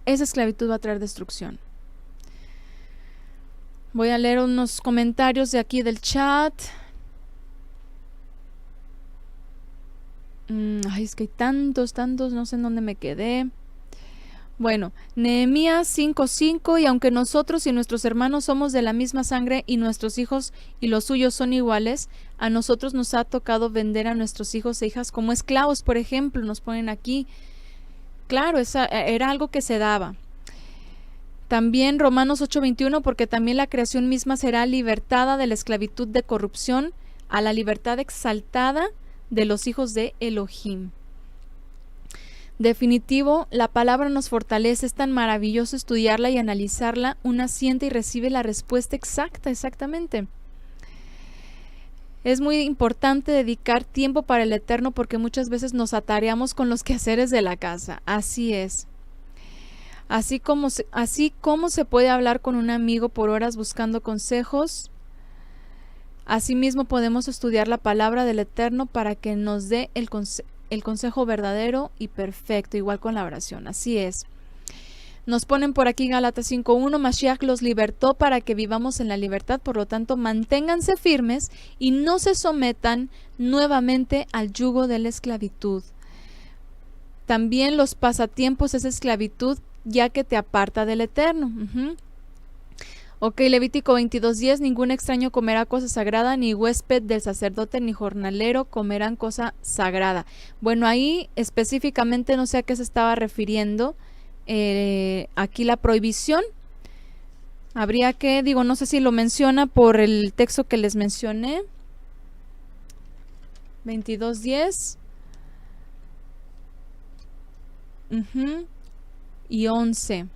Esa esclavitud va a traer destrucción. Voy a leer unos comentarios de aquí del chat. Ay, es que hay tantos, no sé en dónde me quedé. Bueno, Nehemías 5:5, y aunque nosotros y nuestros hermanos somos de la misma sangre y nuestros hijos y los suyos son iguales, a nosotros nos ha tocado vender a nuestros hijos e hijas como esclavos, por ejemplo, nos ponen aquí. Claro, esa era algo que se daba. También Romanos 8:21, porque también la creación misma será libertada de la esclavitud de corrupción a la libertad exaltada de los hijos de Elohim. Definitivo, la palabra nos fortalece, es tan maravilloso estudiarla y analizarla, una siente y recibe la respuesta exacta, exactamente. Es muy importante dedicar tiempo para el Eterno porque muchas veces nos atareamos con los quehaceres de la casa, así es. Así como se puede hablar con un amigo por horas buscando consejos, asimismo podemos estudiar la palabra del Eterno para que nos dé el consejo verdadero y perfecto, igual con la oración, así es. Nos ponen por aquí Gálatas 5:1, Mashiach los libertó para que vivamos en la libertad, por lo tanto manténganse firmes y no se sometan nuevamente al yugo de la esclavitud. También los pasatiempos es esclavitud, ya que te aparta del Eterno. Ok, Levítico 22:10, ningún extraño comerá cosa sagrada, ni huésped del sacerdote, ni jornalero comerán cosa sagrada. Bueno, ahí específicamente no sé a qué se estaba refiriendo. Aquí la prohibición. Habría que, no sé si lo menciona por el texto que les mencioné. 22:10. Y 11.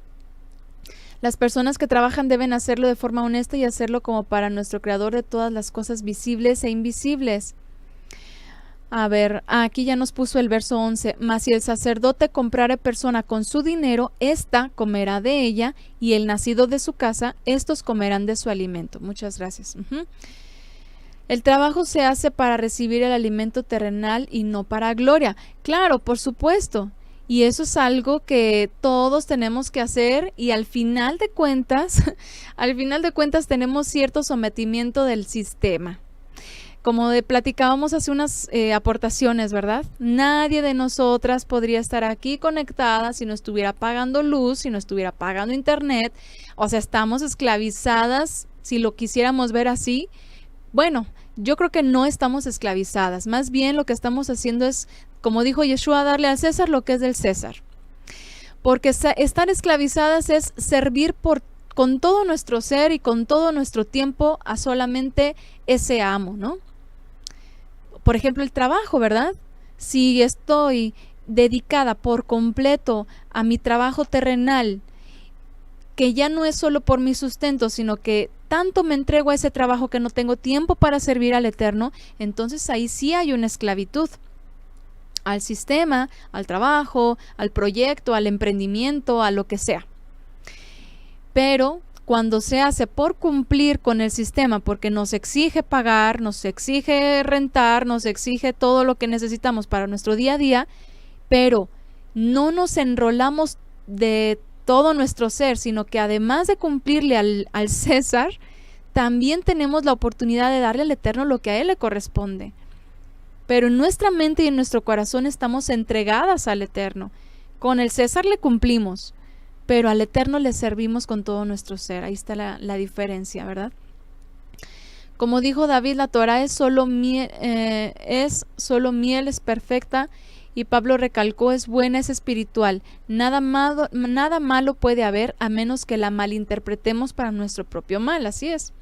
Las personas que trabajan deben hacerlo de forma honesta y hacerlo como para nuestro Creador de todas las cosas visibles e invisibles. A ver, aquí ya nos puso el verso 11. Mas si el sacerdote comprare persona con su dinero, ésta comerá de ella, y el nacido de su casa, estos comerán de su alimento. Muchas gracias. El trabajo se hace para recibir el alimento terrenal y no para gloria. Claro, por supuesto. Y eso es algo que todos tenemos que hacer y al final de cuentas tenemos cierto sometimiento del sistema. Como platicábamos hace unas aportaciones, ¿verdad? Nadie de nosotras podría estar aquí conectada si no estuviera pagando luz, si no estuviera pagando internet. O sea, estamos esclavizadas, si lo quisiéramos ver así. Bueno, yo creo que no estamos esclavizadas. Más bien lo que estamos haciendo es, como dijo Yeshua, darle al César lo que es del César. Porque estar esclavizadas es servir con todo nuestro ser y con todo nuestro tiempo a solamente ese amo, ¿no? Por ejemplo, el trabajo, ¿verdad? Si estoy dedicada por completo a mi trabajo terrenal, que ya no es solo por mi sustento, sino que tanto me entrego a ese trabajo que no tengo tiempo para servir al Eterno, entonces ahí sí hay una esclavitud al sistema, al trabajo, al proyecto, al emprendimiento, a lo que sea. Pero cuando se hace por cumplir con el sistema, porque nos exige pagar, nos exige rentar, nos exige todo lo que necesitamos para nuestro día a día, pero no nos enrolamos de todo nuestro ser, sino que además de cumplirle al César, también tenemos la oportunidad de darle al Eterno lo que a Él le corresponde. Pero en nuestra mente y en nuestro corazón estamos entregadas al Eterno. Con el César le cumplimos, pero al Eterno le servimos con todo nuestro ser. Ahí está la diferencia, ¿verdad? Como dijo David, la Torah es solo miel, es perfecta, y Pablo recalcó, es buena, es espiritual. Nada malo puede haber, a menos que la malinterpretemos para nuestro propio mal. Así es.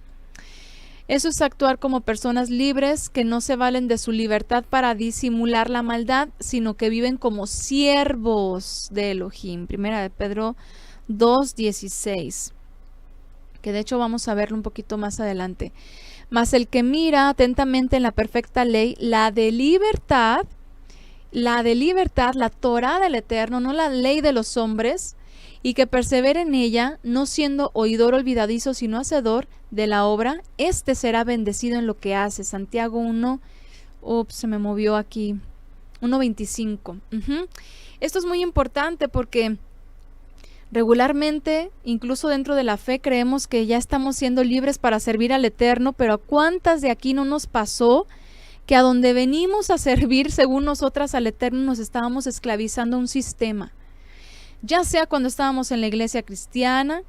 Eso es actuar como personas libres que no se valen de su libertad para disimular la maldad, sino que viven como siervos de Elohim. Primera de Pedro 2:16, que de hecho vamos a verlo un poquito más adelante. Mas el que mira atentamente en la perfecta ley, la de libertad, la Torah del Eterno, no la ley de los hombres, y que persevere en ella, no siendo oidor olvidadizo, sino hacedor de la obra, este será bendecido en lo que hace. Santiago 1, se me movió aquí, 1:25. Esto es muy importante porque regularmente, incluso dentro de la fe, creemos que ya estamos siendo libres para servir al Eterno, pero ¿a cuántas de aquí no nos pasó que a donde venimos a servir, según nosotras, al Eterno, nos estábamos esclavizando a un sistema? Ya sea cuando estábamos en la iglesia cristiana,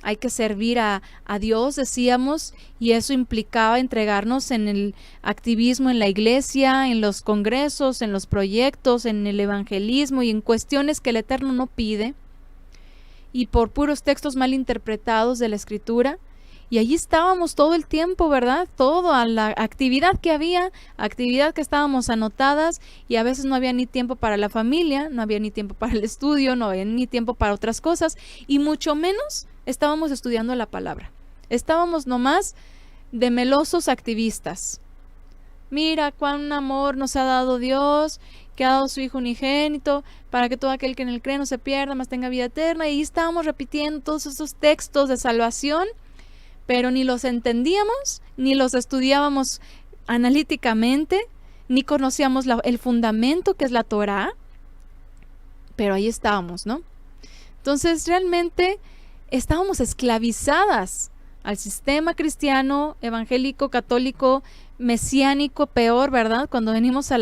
hay que servir a Dios, decíamos, y eso implicaba entregarnos en el activismo en la iglesia, en los congresos, en los proyectos, en el evangelismo y en cuestiones que el Eterno no pide, y por puros textos mal interpretados de la Escritura. Y allí estábamos todo el tiempo, ¿verdad? Toda la actividad que había, actividad que estábamos anotadas, y a veces no había ni tiempo para la familia, no había ni tiempo para el estudio, no había ni tiempo para otras cosas, y mucho menos estábamos estudiando la palabra. Estábamos nomás de melosos activistas. Mira cuán amor nos ha dado Dios, que ha dado su Hijo unigénito, para que todo aquel que en él cree no se pierda, mas tenga vida eterna. Y estábamos repitiendo todos esos textos de salvación, pero ni los entendíamos, ni los estudiábamos analíticamente, ni conocíamos el fundamento que es la Torah, pero ahí estábamos, ¿no? Entonces realmente estábamos esclavizadas al sistema cristiano, evangélico, católico, mesiánico, peor, ¿verdad? Cuando venimos a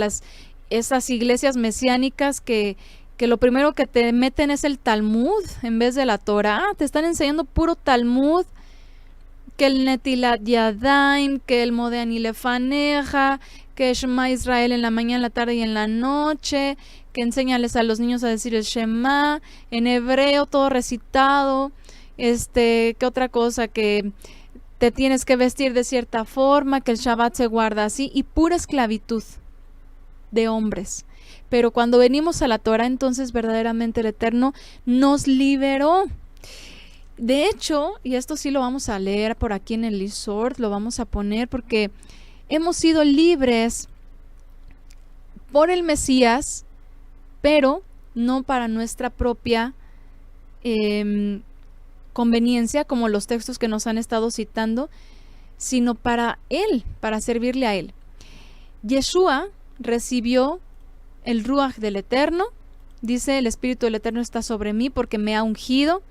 esas iglesias mesiánicas que lo primero que te meten es el Talmud en vez de la Torah, te están enseñando puro Talmud, que el Netilat Yadayim, que el Modéani Lefaneja, que Shema Israel en la mañana, en la tarde y en la noche, que enséñales a los niños a decir el Shema, en hebreo, todo recitado, ¿qué otra cosa? Que te tienes que vestir de cierta forma, que el Shabbat se guarda así, y pura esclavitud de hombres. Pero cuando venimos a la Torah, entonces verdaderamente el Eterno nos liberó. De hecho, y esto sí lo vamos a leer por aquí en el Lizord, lo vamos a poner porque hemos sido libres por el Mesías, pero no para nuestra propia conveniencia, como los textos que nos han estado citando, sino para Él, para servirle a Él. Yeshua recibió el Ruach del Eterno, dice: el Espíritu del Eterno está sobre mí porque me ha ungido,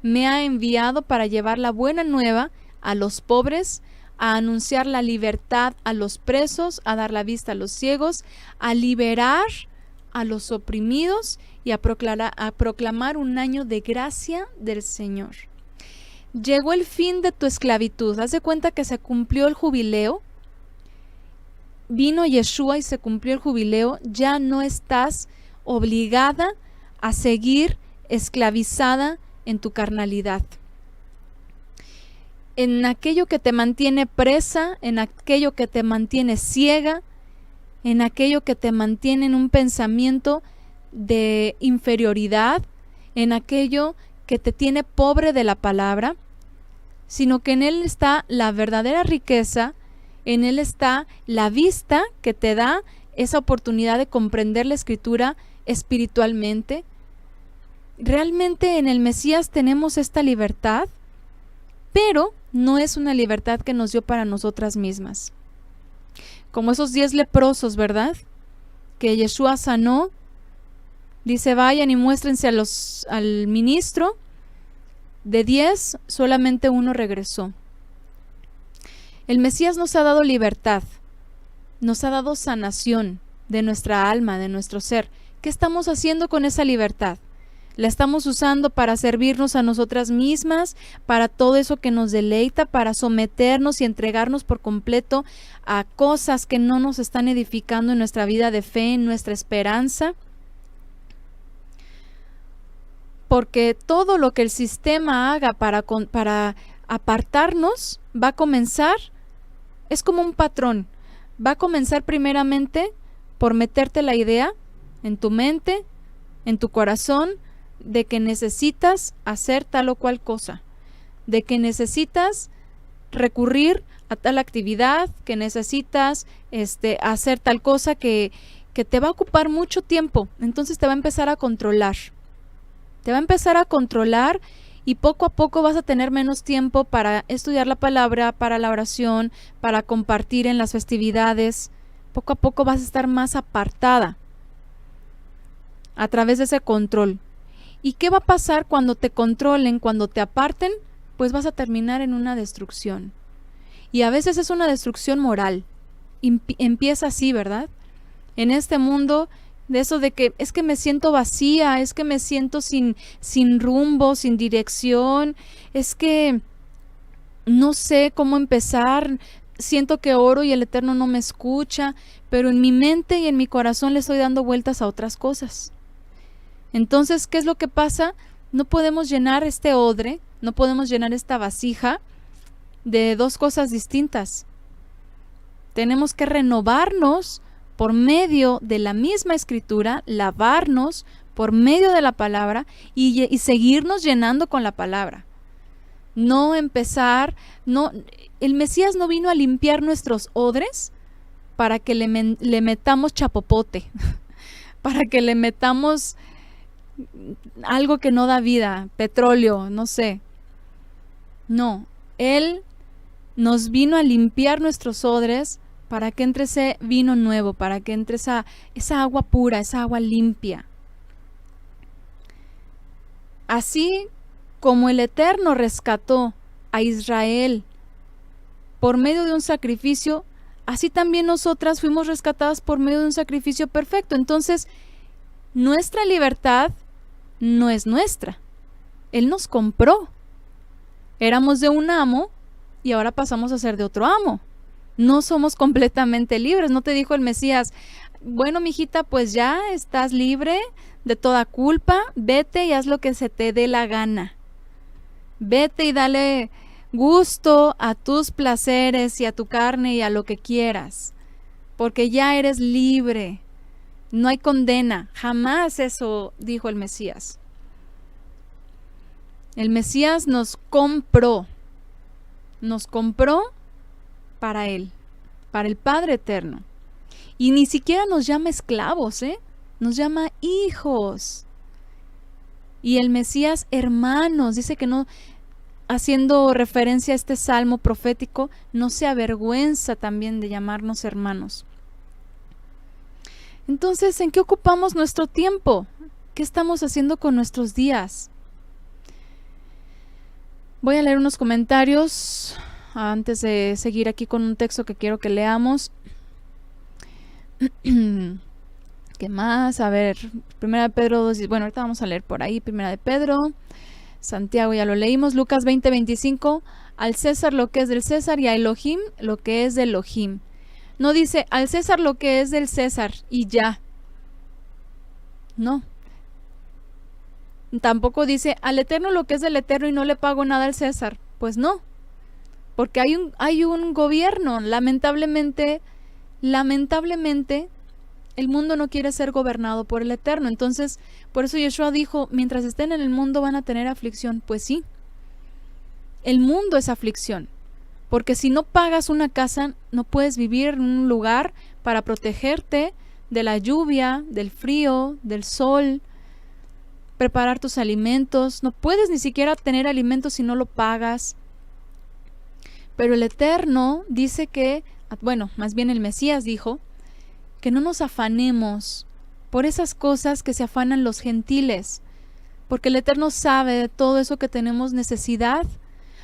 me ha enviado para llevar la buena nueva a los pobres, a anunciar la libertad a los presos, a dar la vista a los ciegos, a liberar a los oprimidos y a proclamar un año de gracia del Señor. Llegó el fin de tu esclavitud. Haz de cuenta que se cumplió el jubileo. Vino Yeshua y se cumplió el jubileo. Ya no estás obligada a seguir esclavizada en tu carnalidad, en aquello que te mantiene presa, en aquello que te mantiene ciega, en aquello que te mantiene en un pensamiento de inferioridad, en aquello que te tiene pobre de la palabra, sino que en Él está la verdadera riqueza, en Él está la vista que te da esa oportunidad de comprender la Escritura espiritualmente. Realmente en el Mesías tenemos esta libertad, pero no es una libertad que nos dio para nosotras mismas. Como esos 10 leprosos, ¿verdad? Que Yeshua sanó. Dice: vayan y muéstrense al ministro. De 10, solamente uno regresó. El Mesías nos ha dado libertad, nos ha dado sanación de nuestra alma, de nuestro ser. ¿Qué estamos haciendo con esa libertad? La estamos usando para servirnos a nosotras mismas, para todo eso que nos deleita, para someternos y entregarnos por completo a cosas que no nos están edificando en nuestra vida de fe, en nuestra esperanza. Porque todo lo que el sistema haga para apartarnos va a comenzar, es como un patrón, va a comenzar primeramente por meterte la idea en tu mente, en tu corazón, de que necesitas hacer tal o cual cosa, de que necesitas recurrir a tal actividad, que necesitas hacer tal cosa que te va a ocupar mucho tiempo. Entonces te va a empezar a controlar. Te va a empezar a controlar y poco a poco vas a tener menos tiempo para estudiar la palabra, para la oración, para compartir en las festividades. Poco a poco vas a estar más apartada a través de ese control. ¿Y qué va a pasar cuando te controlen, cuando te aparten? Pues vas a terminar en una destrucción. Y a veces es una destrucción moral. Empieza así, ¿verdad? En este mundo, de eso de que es que me siento vacía, es que me siento sin rumbo, sin dirección, es que no sé cómo empezar, siento que oro y el Eterno no me escucha, pero en mi mente y en mi corazón le estoy dando vueltas a otras cosas. Entonces, ¿qué es lo que pasa? No podemos llenar este odre, no podemos llenar esta vasija de dos cosas distintas. Tenemos que renovarnos por medio de la misma escritura, lavarnos por medio de la palabra y seguirnos llenando con la palabra. No empezar, el Mesías no vino a limpiar nuestros odres para que le metamos chapopote, para que le metamos algo que no da vida, petróleo, no sé. No, Él nos vino a limpiar nuestros odres para que entre ese vino nuevo, para que entre esa agua pura, esa agua limpia. Así como el Eterno rescató a Israel por medio de un sacrificio, así también nosotras fuimos rescatadas por medio de un sacrificio perfecto. Entonces, nuestra libertad no es nuestra. Él nos compró. Éramos de un amo y ahora pasamos a ser de otro amo. No somos completamente libres. No te dijo el Mesías, bueno, mijita, pues ya estás libre de toda culpa, vete y haz lo que se te dé la gana. Vete y dale gusto a tus placeres y a tu carne y a lo que quieras, porque ya eres libre. No hay condena, jamás eso dijo el Mesías. El Mesías nos compró para Él, para el Padre Eterno. Y ni siquiera nos llama esclavos, nos llama hijos. Y el Mesías hermanos, dice que no, haciendo referencia a este salmo profético, no se avergüenza también de llamarnos hermanos. Entonces, ¿en qué ocupamos nuestro tiempo? ¿Qué estamos haciendo con nuestros días? Voy a leer unos comentarios antes de seguir aquí con un texto que quiero que leamos. ¿Qué más? A ver, Primera de Pedro 2, bueno, ahorita vamos a leer por ahí, Primera de Pedro, Santiago ya lo leímos, Lucas 20:25, al César lo que es del César y a Elohim lo que es del Elohim. No dice al César lo que es del César y ya. No. Tampoco dice al Eterno lo que es del Eterno y no le pago nada al César. Pues no. Porque hay un gobierno. Lamentablemente, el mundo no quiere ser gobernado por el Eterno. Entonces, por eso Yeshua dijo, mientras estén en el mundo van a tener aflicción. Pues sí. El mundo es aflicción. Porque si no pagas una casa, no puedes vivir en un lugar para protegerte de la lluvia, del frío, del sol, preparar tus alimentos. No puedes ni siquiera tener alimentos si no lo pagas. Pero el Eterno dice que, bueno, más bien el Mesías dijo, que no nos afanemos por esas cosas que se afanan los gentiles, porque el Eterno sabe de todo eso que tenemos necesidad.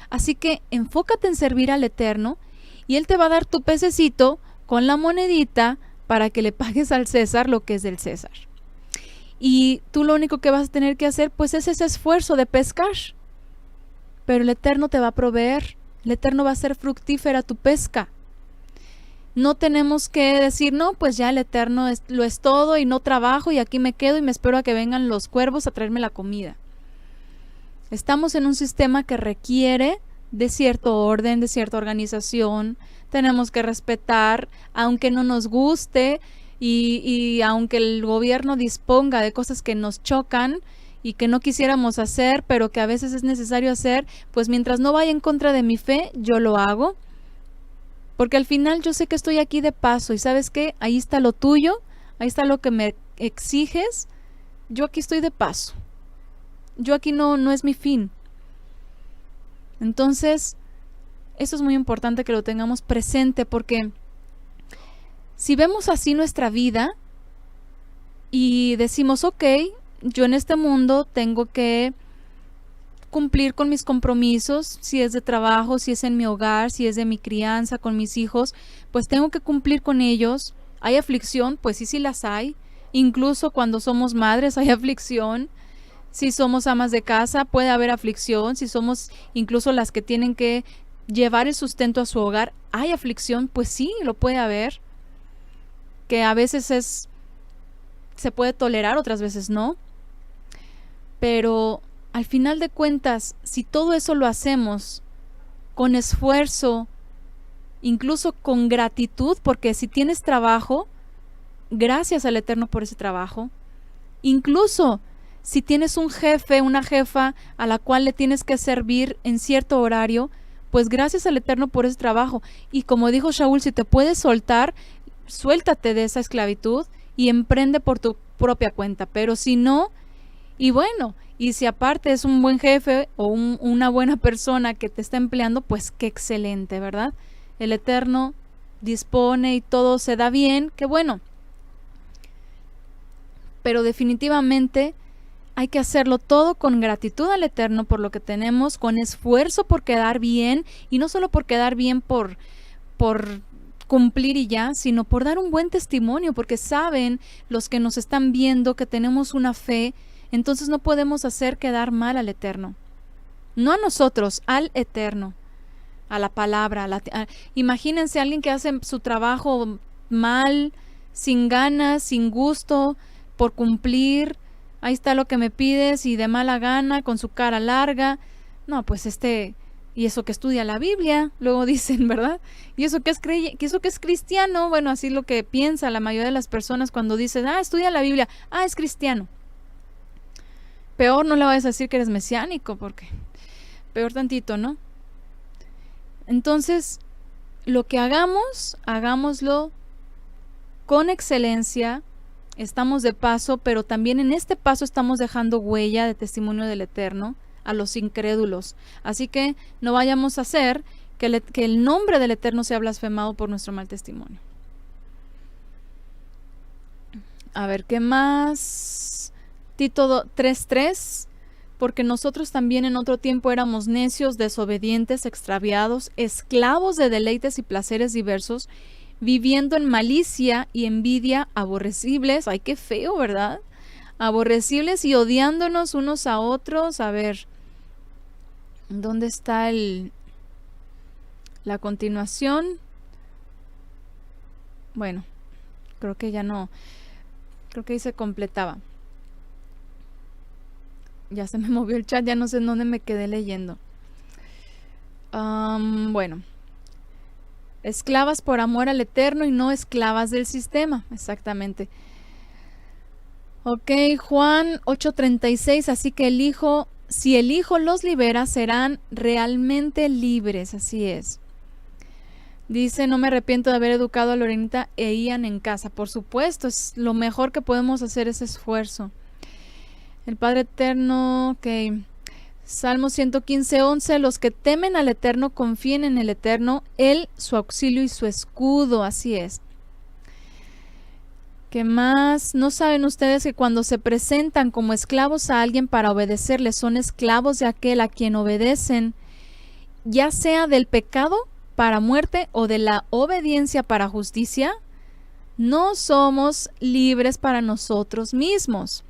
Así que enfócate en servir al Eterno y Él te va a dar tu pececito con la monedita para que le pagues al César lo que es del César. Y tú lo único que vas a tener que hacer pues es ese esfuerzo de pescar. Pero el Eterno te va a proveer, el Eterno va a hacer fructífera tu pesca. No tenemos que decir, no, pues ya el Eterno lo es todo y no trabajo y aquí me quedo y me espero a que vengan los cuervos a traerme la comida. Estamos en un sistema que requiere de cierto orden, de cierta organización. Tenemos que respetar, aunque no nos guste y aunque el gobierno disponga de cosas que nos chocan y que no quisiéramos hacer, pero que a veces es necesario hacer, pues mientras no vaya en contra de mi fe, yo lo hago. Porque al final yo sé que estoy aquí de paso y ¿sabes qué? Ahí está lo tuyo, ahí está lo que me exiges. Yo aquí estoy de paso. Yo aquí no es mi fin. Entonces, eso es muy importante que lo tengamos presente porque si vemos así nuestra vida y decimos, ok, yo en este mundo tengo que cumplir con mis compromisos, si es de trabajo, si es en mi hogar, si es de mi crianza con mis hijos, pues tengo que cumplir con ellos. ¿Hay aflicción? Pues sí las hay. Incluso cuando somos madres hay aflicción. Si somos amas de casa puede haber aflicción. Si somos incluso las que tienen que llevar el sustento a su hogar, ¿hay aflicción? Pues sí, lo puede haber. Que a veces se puede tolerar, otras veces no. Pero al final de cuentas, si todo eso lo hacemos con esfuerzo, incluso con gratitud, porque si tienes trabajo, gracias al Eterno por ese trabajo. Incluso si tienes un jefe, una jefa a la cual le tienes que servir en cierto horario, pues gracias al Eterno por ese trabajo. Y como dijo Shaul, si te puedes soltar, suéltate de esa esclavitud y emprende por tu propia cuenta. Pero si no, y bueno, y si aparte es un buen jefe o una buena persona que te está empleando, pues qué excelente, ¿verdad? El Eterno dispone y todo se da bien, qué bueno. Pero definitivamente hay que hacerlo todo con gratitud al Eterno por lo que tenemos, con esfuerzo por quedar bien, y no solo por quedar bien por cumplir y ya, sino por dar un buen testimonio, porque saben los que nos están viendo que tenemos una fe. Entonces no podemos hacer quedar mal al Eterno. No a nosotros, al Eterno. A la palabra. Imagínense a alguien que hace su trabajo mal, sin ganas, sin gusto, por cumplir. Ahí está lo que me pides y de mala gana, con su cara larga. No, pues y eso que estudia la Biblia, luego dicen, ¿verdad? Y eso que es cristiano, bueno, así lo que piensa la mayoría de las personas cuando dicen, estudia la Biblia, es cristiano. Peor no le vayas a decir que eres mesiánico, porque peor tantito, ¿no? Entonces, lo que hagamos, hagámoslo con excelencia. Estamos de paso, pero también en este paso estamos dejando huella de testimonio del Eterno a los incrédulos. Así que no vayamos a hacer que el nombre del Eterno sea blasfemado por nuestro mal testimonio. A ver, ¿qué más? Tito 3:3, porque nosotros también en otro tiempo éramos necios, desobedientes, extraviados, esclavos de deleites y placeres diversos, viviendo en malicia y envidia, aborrecibles. Ay, qué feo, ¿verdad? Aborrecibles y odiándonos unos a otros. A ver, ¿dónde está la continuación? Bueno, creo que ya no. Creo que ahí se completaba. Ya se me movió el chat, ya no sé en dónde me quedé leyendo. Bueno. Esclavas por amor al Eterno y no esclavas del sistema. Exactamente. Ok, Juan 8:36. Así que si el Hijo los libera, serán realmente libres. Así es. Dice, no me arrepiento de haber educado a Lorenita e Ian en casa. Por supuesto, es lo mejor que podemos hacer, ese esfuerzo. El Padre Eterno, ok. Salmo 115:11, los que temen al Eterno confíen en el Eterno, Él su auxilio y su escudo. Así es. ¿Qué más? ¿No saben ustedes que cuando se presentan como esclavos a alguien para obedecerle, son esclavos de aquel a quien obedecen, ya sea del pecado para muerte o de la obediencia para justicia, no somos libres para nosotros mismos.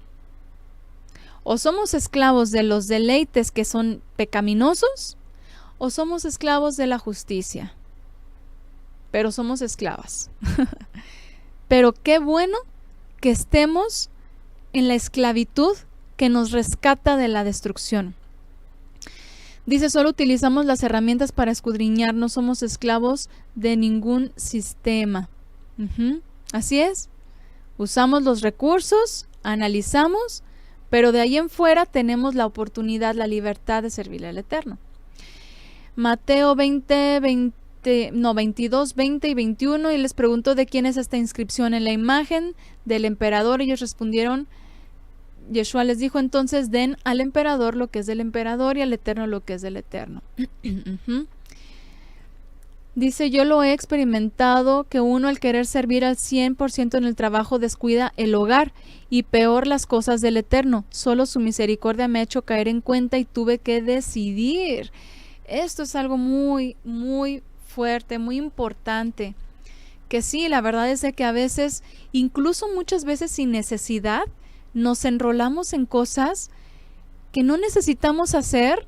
O somos esclavos de los deleites que son pecaminosos, o somos esclavos de la justicia. Pero somos esclavas. Pero qué bueno que estemos en la esclavitud que nos rescata de la destrucción. Dice, solo utilizamos las herramientas para escudriñar, no somos esclavos de ningún sistema. Así es. Usamos los recursos, analizamos, pero de ahí en fuera tenemos la oportunidad, la libertad de servirle al Eterno. Mateo 22, 20 y 21, y les preguntó de quién es esta inscripción en la imagen del emperador. Ellos respondieron, Yeshua les dijo, entonces den al emperador lo que es del emperador y al Eterno lo que es del Eterno. Dice, yo lo he experimentado, que uno al querer servir al 100% en el trabajo descuida el hogar y peor las cosas del Eterno. Solo su misericordia me ha hecho caer en cuenta y tuve que decidir. Esto es algo muy, muy fuerte, muy importante. Que sí, la verdad es de que a veces, incluso muchas veces sin necesidad, nos enrolamos en cosas que no necesitamos hacer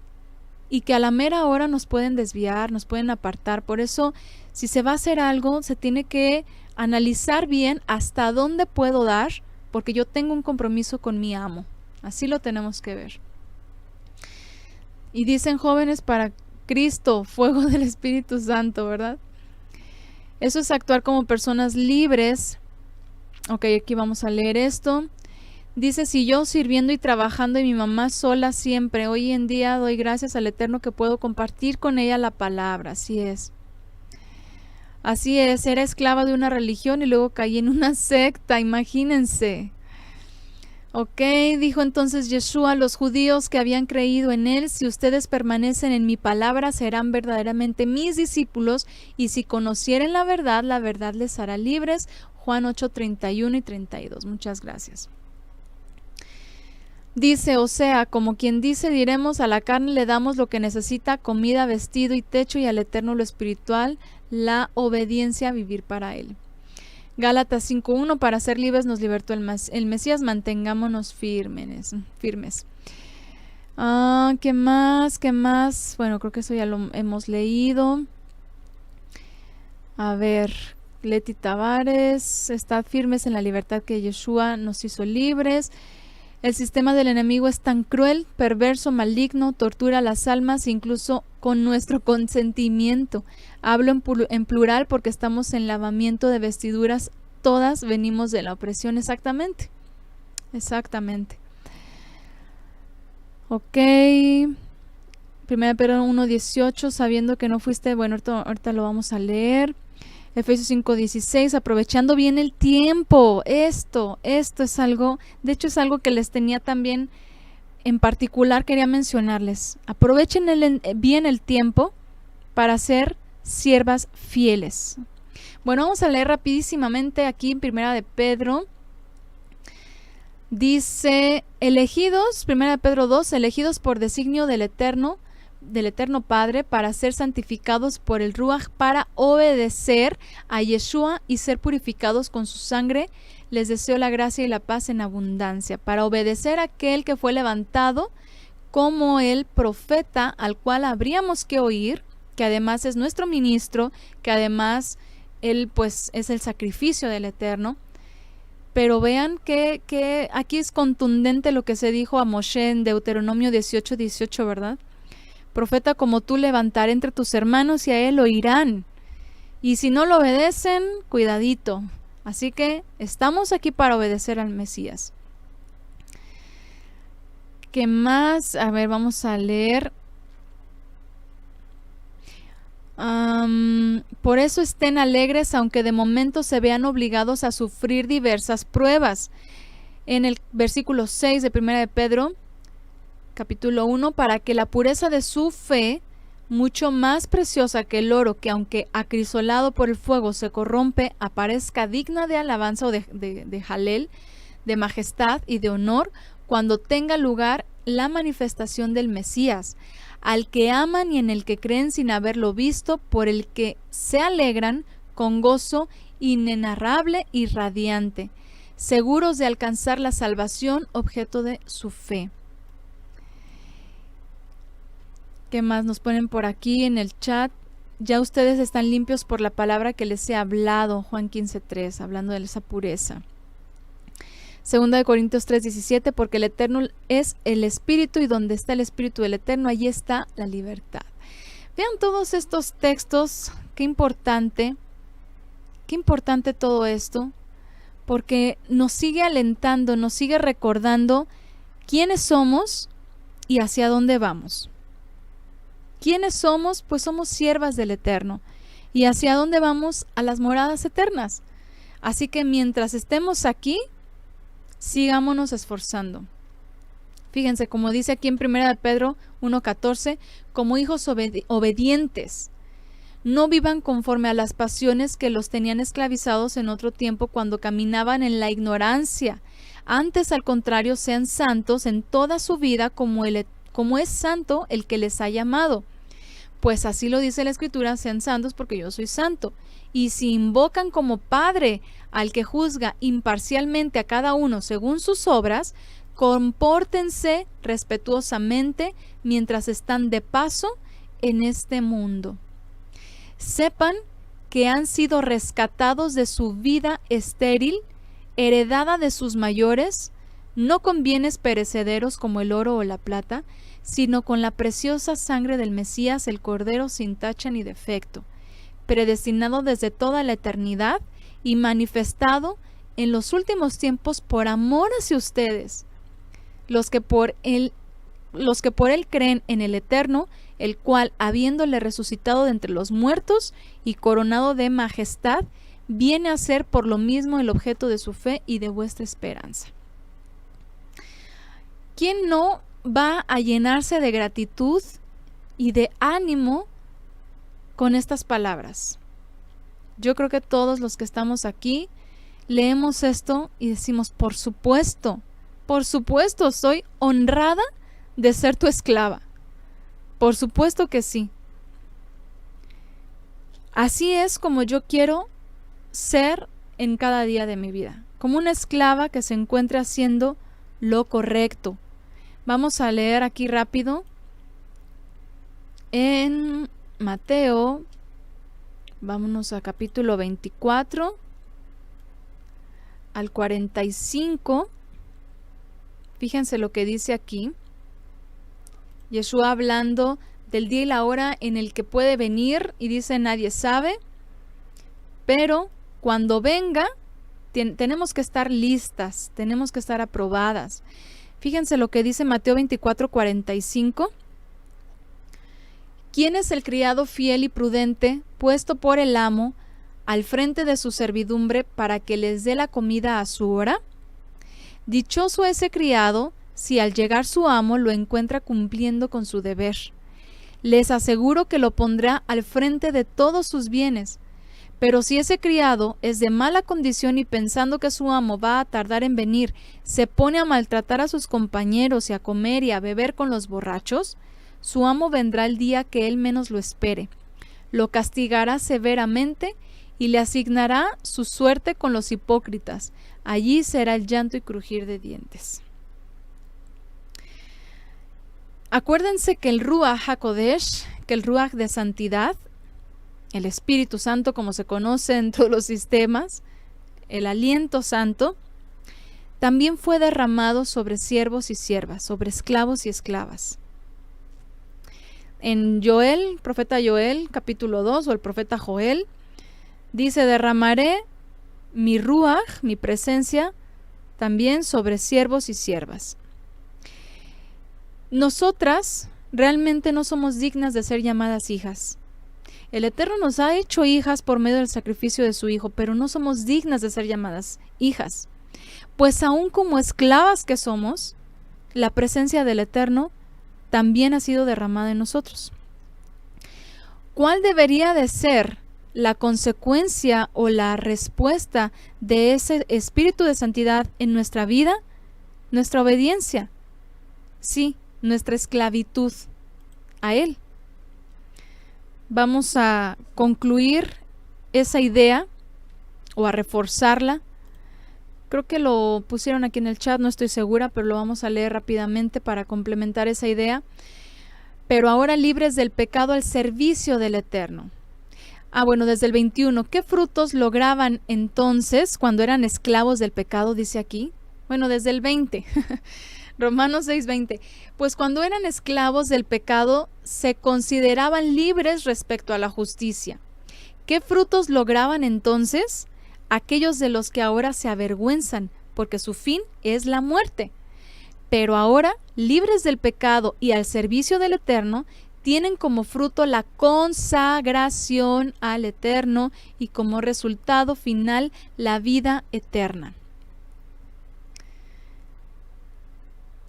y que a la mera hora nos pueden desviar, nos pueden apartar. Por eso, si se va a hacer algo, se tiene que analizar bien hasta dónde puedo dar, porque yo tengo un compromiso con mi amo. Así lo tenemos que ver. Y dicen, jóvenes para Cristo, fuego del Espíritu Santo, ¿verdad? Eso es actuar como personas libres. Ok, aquí vamos a leer esto. Dice, si yo sirviendo y trabajando y mi mamá sola siempre, hoy en día doy gracias al Eterno que puedo compartir con ella la palabra. Así es. Así es, era esclava de una religión y luego caí en una secta, imagínense. Ok, dijo entonces Yeshua a los judíos que habían creído en él, si ustedes permanecen en mi palabra serán verdaderamente mis discípulos y si conocieren la verdad les hará libres. Juan 8, 31 y 32. Muchas gracias. Dice, o sea, como quien dice, diremos, a la carne le damos lo que necesita, comida, vestido y techo, y al Eterno lo espiritual, la obediencia a vivir para él. Gálatas 5:1, para ser libres nos libertó el Mesías, mantengámonos firmes. ¿Qué más? Bueno, creo que eso ya lo hemos leído. A ver, Leti Tavares, estad firmes en la libertad que Yeshua nos hizo libres. El sistema del enemigo es tan cruel, perverso, maligno, tortura las almas, incluso con nuestro consentimiento. Hablo en plural porque estamos en lavamiento de vestiduras, todas venimos de la opresión, exactamente. Ok, 1 Pedro 1:18, sabiendo que no fuiste, bueno, ahorita lo vamos a leer. Efesios 5:16, aprovechando bien el tiempo. Esto es algo, de hecho es algo que les tenía también en particular, quería mencionarles. Aprovechen bien el tiempo para ser siervas fieles. Bueno, vamos a leer rapidísimamente aquí en 1 Pedro. Dice, elegidos, 1 Pedro 2, elegidos por designio del Eterno Padre para ser santificados por el Ruach, para obedecer a Yeshua y ser purificados con su sangre. Les deseo la gracia y la paz en abundancia, para obedecer a aquel que fue levantado como el profeta al cual habríamos que oír, que además es nuestro ministro, que además él pues es el sacrificio del Eterno. Pero vean que aquí es contundente lo que se dijo a Moshe en Deuteronomio 18:18, ¿verdad? Profeta como tú levantaré entre tus hermanos y a él oirán. Y si no lo obedecen, cuidadito. Así que estamos aquí para obedecer al Mesías. ¿Qué más? A ver, vamos a leer. Por eso estén alegres, aunque de momento se vean obligados a sufrir diversas pruebas. En el versículo 6 de 1 Pedro, capítulo 1, para que la pureza de su fe, mucho más preciosa que el oro, que aunque acrisolado por el fuego se corrompe, aparezca digna de alabanza o de jalel, de majestad y de honor, cuando tenga lugar la manifestación del Mesías. al que aman y en el que creen sin haberlo visto, por el que se alegran con gozo inenarrable y radiante, seguros de alcanzar la salvación, objeto de su fe. ¿Qué más nos ponen por aquí en el chat? Ya ustedes están limpios por la palabra que les he hablado, Juan 15:3, hablando de esa pureza. Segunda de Corintios 3:17, porque el Eterno es el Espíritu y donde está el Espíritu del Eterno, allí está la libertad. Vean todos estos textos, qué importante todo esto, porque nos sigue alentando, nos sigue recordando quiénes somos y hacia dónde vamos. ¿Quiénes somos? Pues somos siervas del Eterno. ¿Y hacia dónde vamos? A las moradas eternas. Así que mientras estemos aquí, sigámonos esforzando. Fíjense, como dice aquí en 1 de Pedro 1:14, como hijos obedientes, no vivan conforme a las pasiones que los tenían esclavizados en otro tiempo cuando caminaban en la ignorancia. Antes, al contrario, sean santos en toda su vida como es santo el que les ha llamado. Pues así lo dice la Escritura, sean santos porque yo soy santo. Y si invocan como Padre al que juzga imparcialmente a cada uno según sus obras, compórtense respetuosamente mientras están de paso en este mundo. Sepan que han sido rescatados de su vida estéril, heredada de sus mayores, no con bienes perecederos como el oro o la plata, sino con la preciosa sangre del Mesías, el Cordero sin tacha ni defecto, predestinado desde toda la eternidad y manifestado en los últimos tiempos por amor hacia ustedes, los que por él creen en el Eterno, el cual, habiéndole resucitado de entre los muertos y coronado de majestad, viene a ser por lo mismo el objeto de su fe y de vuestra esperanza. ¿Quién no va a llenarse de gratitud y de ánimo con estas palabras? Yo creo que todos los que estamos aquí leemos esto y decimos, por supuesto, soy honrada de ser tu esclava. Por supuesto que sí. Así es como yo quiero ser en cada día de mi vida, como una esclava que se encuentre haciendo lo correcto. Vamos a leer aquí rápido en Mateo, vámonos a capítulo 24, al 45. Fíjense lo que dice aquí. Yeshua hablando del día y la hora en el que puede venir y dice nadie sabe, pero cuando venga tenemos que estar listas, tenemos que estar aprobadas. Fíjense lo que dice Mateo 24:45. ¿Quién es el criado fiel y prudente, puesto por el amo al frente de su servidumbre para que les dé la comida a su hora? Dichoso ese criado si al llegar su amo lo encuentra cumpliendo con su deber. Les aseguro que lo pondrá al frente de todos sus bienes. Pero si ese criado es de mala condición y pensando que su amo va a tardar en venir, se pone a maltratar a sus compañeros y a comer y a beber con los borrachos, su amo vendrá el día que él menos lo espere. Lo castigará severamente y le asignará su suerte con los hipócritas. Allí será el llanto y crujir de dientes. Acuérdense que el Ruach HaKodesh, que el Ruach de santidad, el Espíritu Santo, como se conoce en todos los sistemas, el aliento santo, también fue derramado sobre siervos y siervas, sobre esclavos y esclavas. En Joel, profeta Joel, capítulo 2, o el profeta Joel, dice, derramaré mi Ruach, mi presencia, también sobre siervos y siervas. Nosotras realmente no somos dignas de ser llamadas hijas. El Eterno nos ha hecho hijas por medio del sacrificio de su Hijo, pero no somos dignas de ser llamadas hijas. Pues aún como esclavas que somos, la presencia del Eterno también ha sido derramada en nosotros. ¿Cuál debería de ser la consecuencia o la respuesta de ese espíritu de santidad en nuestra vida? Nuestra obediencia. Sí, nuestra esclavitud. a Él. Vamos a concluir esa idea o a reforzarla. Creo que lo pusieron aquí en el chat, no estoy segura, pero lo vamos a leer rápidamente para complementar esa idea. Pero ahora libres del pecado al servicio del Eterno. Bueno, desde el 21. ¿Qué frutos lograban entonces cuando eran esclavos del pecado? Dice aquí. Bueno, desde el 20. Romanos 6:20. Pues cuando eran esclavos del pecado se consideraban libres respecto a la justicia. ¿Qué frutos lograban entonces? Aquellos de los que ahora se avergüenzan, porque su fin es la muerte. Pero ahora, libres del pecado y al servicio del Eterno, tienen como fruto la consagración al Eterno y como resultado final la vida eterna.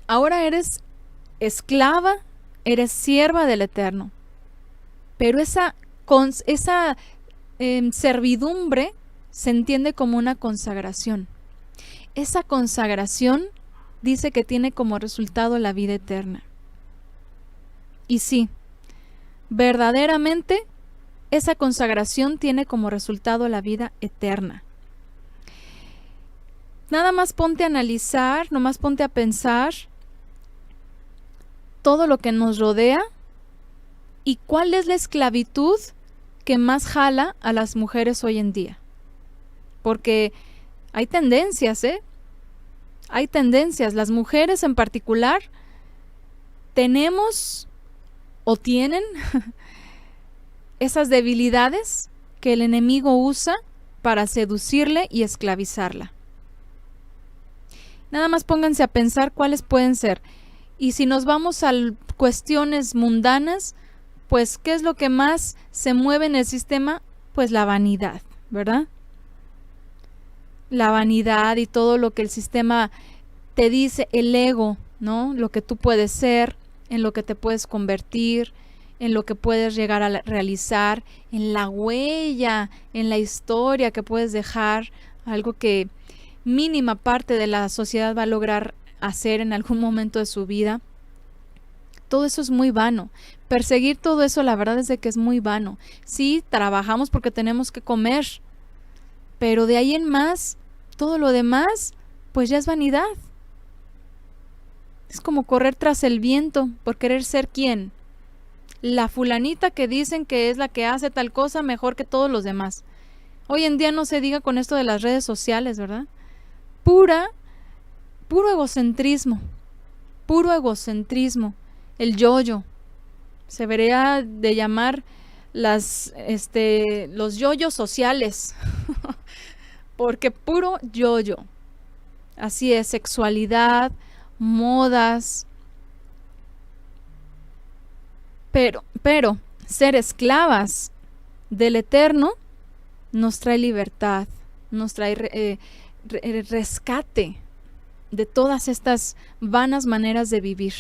Ahora eres esclava, eres sierva del Eterno, pero esa servidumbre se entiende como una consagración. Esa consagración dice que tiene como resultado la vida eterna. Y sí, verdaderamente esa consagración tiene como resultado la vida eterna. Nada más ponte a analizar, nomás ponte a pensar todo lo que nos rodea y cuál es la esclavitud que más jala a las mujeres hoy en día. Porque hay tendencias, Hay tendencias. Las mujeres en particular tenemos o tienen esas debilidades que el enemigo usa para seducirle y esclavizarla. Nada más pónganse a pensar cuáles pueden ser. Y si nos vamos a cuestiones mundanas, pues ¿qué es lo que más se mueve en el sistema? Pues la vanidad, ¿verdad? La vanidad y todo lo que el sistema te dice, el ego, ¿no? Lo que tú puedes ser, en lo que te puedes convertir, en lo que puedes llegar a realizar, en la huella, en la historia que puedes dejar, algo que mínima parte de la sociedad va a lograr hacer en algún momento de su vida. Todo eso es muy vano. Perseguir todo eso, la verdad es de que es muy vano. Sí, trabajamos porque tenemos que comer, pero de ahí en más, todo lo demás, pues ya es vanidad. Es como correr tras el viento por querer ser ¿quién? La fulanita que dicen que es la que hace tal cosa mejor que todos los demás. Hoy en día no se diga con esto de las redes sociales, ¿verdad? Puro egocentrismo. Puro egocentrismo. El yo-yo. Se debería de llamar los yo-yo sociales. Porque puro yo-yo. Así es, sexualidad, modas. Pero ser esclavas del Eterno nos trae libertad, nos trae rescate de todas estas vanas maneras de vivir.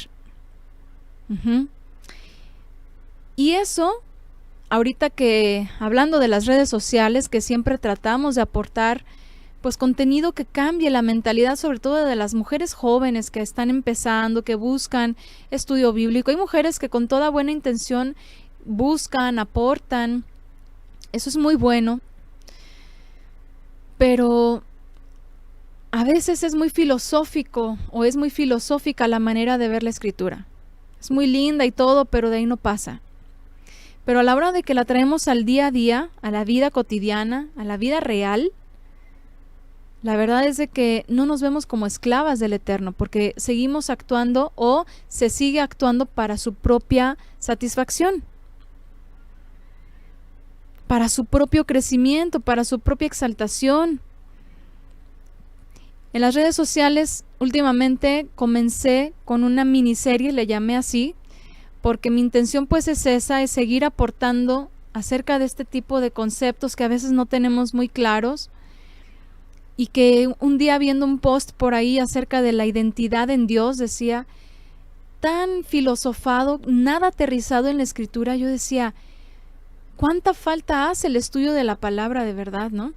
Y eso, ahorita que hablando de las redes sociales, que siempre tratamos de aportar pues contenido que cambie la mentalidad, sobre todo de las mujeres jóvenes que están empezando, que buscan estudio bíblico. Hay mujeres que con toda buena intención buscan, aportan. Eso es muy bueno. Pero a veces es muy filosófico o es muy filosófica la manera de ver la escritura. Es muy linda y todo, pero de ahí no pasa. Pero a la hora de que la traemos al día a día, a la vida cotidiana, a la vida real, la verdad es de que no nos vemos como esclavas del Eterno, porque seguimos actuando o se sigue actuando para su propia satisfacción, para su propio crecimiento, para su propia exaltación. En las redes sociales últimamente comencé con una miniserie, le llamé así, porque mi intención pues es esa, es seguir aportando acerca de este tipo de conceptos que a veces no tenemos muy claros. Y que un día viendo un post por ahí acerca de la identidad en Dios, decía, tan filosofado, nada aterrizado en la escritura, yo decía, ¿cuánta falta hace el estudio de la palabra de verdad, no?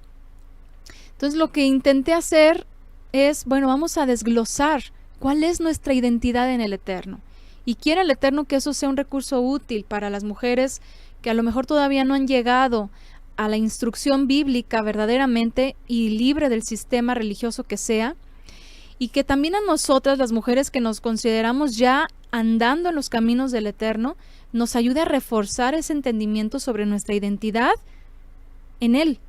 Entonces lo que intenté hacer es, bueno, vamos a desglosar cuál es nuestra identidad en el Eterno. Y quiere el Eterno que eso sea un recurso útil para las mujeres que a lo mejor todavía no han llegado a la instrucción bíblica verdaderamente y libre del sistema religioso que sea, y que también a nosotras, las mujeres que nos consideramos ya andando en los caminos del Eterno, nos ayude a reforzar ese entendimiento sobre nuestra identidad en Él.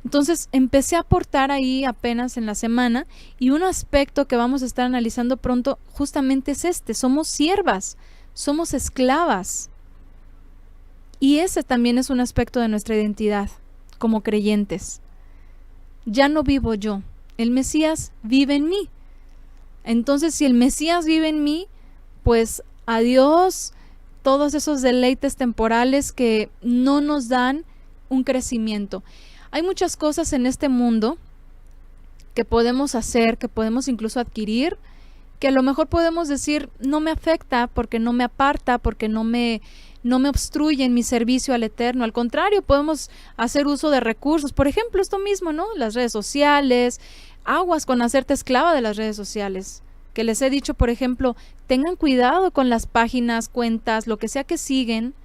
Entonces empecé a aportar ahí apenas en la semana, y un aspecto que vamos a estar analizando pronto justamente es este: somos siervas, somos esclavas. Y ese también es un aspecto de nuestra identidad como creyentes. Ya no vivo yo, el Mesías vive en mí. Entonces, si el Mesías vive en mí, pues adiós todos esos deleites temporales que no nos dan un crecimiento. Hay muchas cosas en este mundo que podemos hacer, que podemos incluso adquirir, que a lo mejor podemos decir, no me afecta porque no me aparta, porque no me obstruye en mi servicio al Eterno. Al contrario, podemos hacer uso de recursos. Por ejemplo, esto mismo, ¿no? Las redes sociales. Aguas con hacerte esclava de las redes sociales. Que les he dicho, por ejemplo, tengan cuidado con las páginas, cuentas, lo que sea que siguen.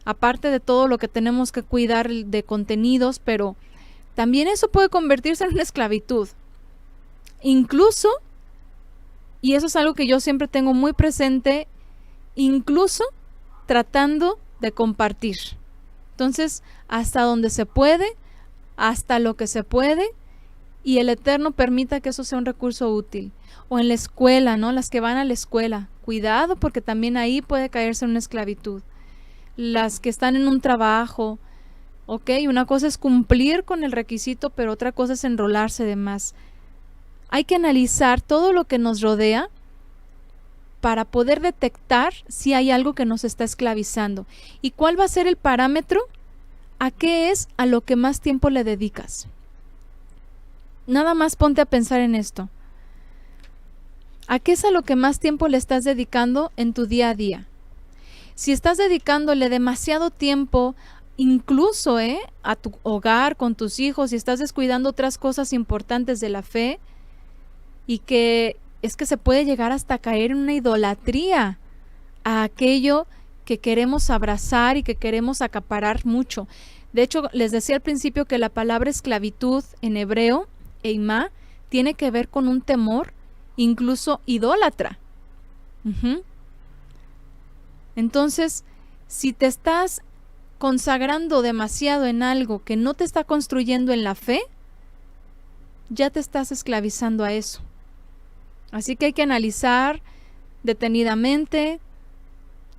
Aparte de todo lo que tenemos que cuidar de contenidos, pero también eso puede convertirse en una esclavitud. Incluso, y eso es algo que yo siempre tengo muy presente, incluso tratando de compartir. Entonces, hasta donde se puede, hasta lo que se puede, y el Eterno permita que eso sea un recurso útil. O en la escuela, ¿no? Las que van a la escuela, cuidado, porque también ahí puede caerse en una esclavitud. Las que están en un trabajo, ok, una cosa es cumplir con el requisito, pero otra cosa es enrolarse de más. Hay que analizar todo lo que nos rodea para poder detectar si hay algo que nos está esclavizando. ¿Y cuál va a ser el parámetro? ¿A qué es a lo que más tiempo le dedicas? Nada más ponte a pensar en esto. ¿A qué es a lo que más tiempo le estás dedicando en tu día a día? Si estás dedicándole demasiado tiempo, incluso a tu hogar, con tus hijos, y estás descuidando otras cosas importantes de la fe, y que es que se puede llegar hasta caer en una idolatría a aquello que queremos abrazar y que queremos acaparar mucho. De hecho, les decía al principio que la palabra esclavitud en hebreo, eimá, tiene que ver con un temor, incluso idólatra. Entonces, si te estás consagrando demasiado en algo que no te está construyendo en la fe, ya te estás esclavizando a eso. Así que hay que analizar detenidamente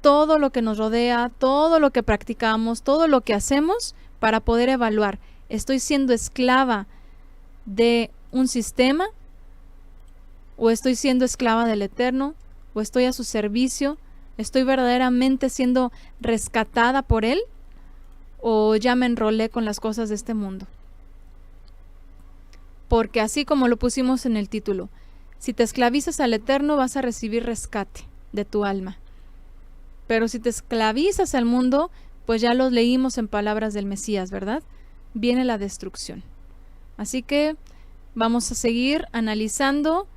todo lo que nos rodea, todo lo que practicamos, todo lo que hacemos, para poder evaluar, ¿estoy siendo esclava de un sistema? ¿O estoy siendo esclava del Eterno? ¿O estoy a su servicio? ¿Estoy verdaderamente siendo rescatada por Él? ¿O ya me enrolé con las cosas de este mundo? Porque así como lo pusimos en el título, si te esclavizas al Eterno vas a recibir rescate de tu alma. Pero si te esclavizas al mundo, pues ya lo leímos en palabras del Mesías, ¿verdad? Viene la destrucción. Así que vamos a seguir analizando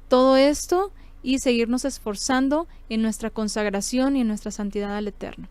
todo esto y seguirnos esforzando en nuestra consagración y en nuestra santidad al Eterno.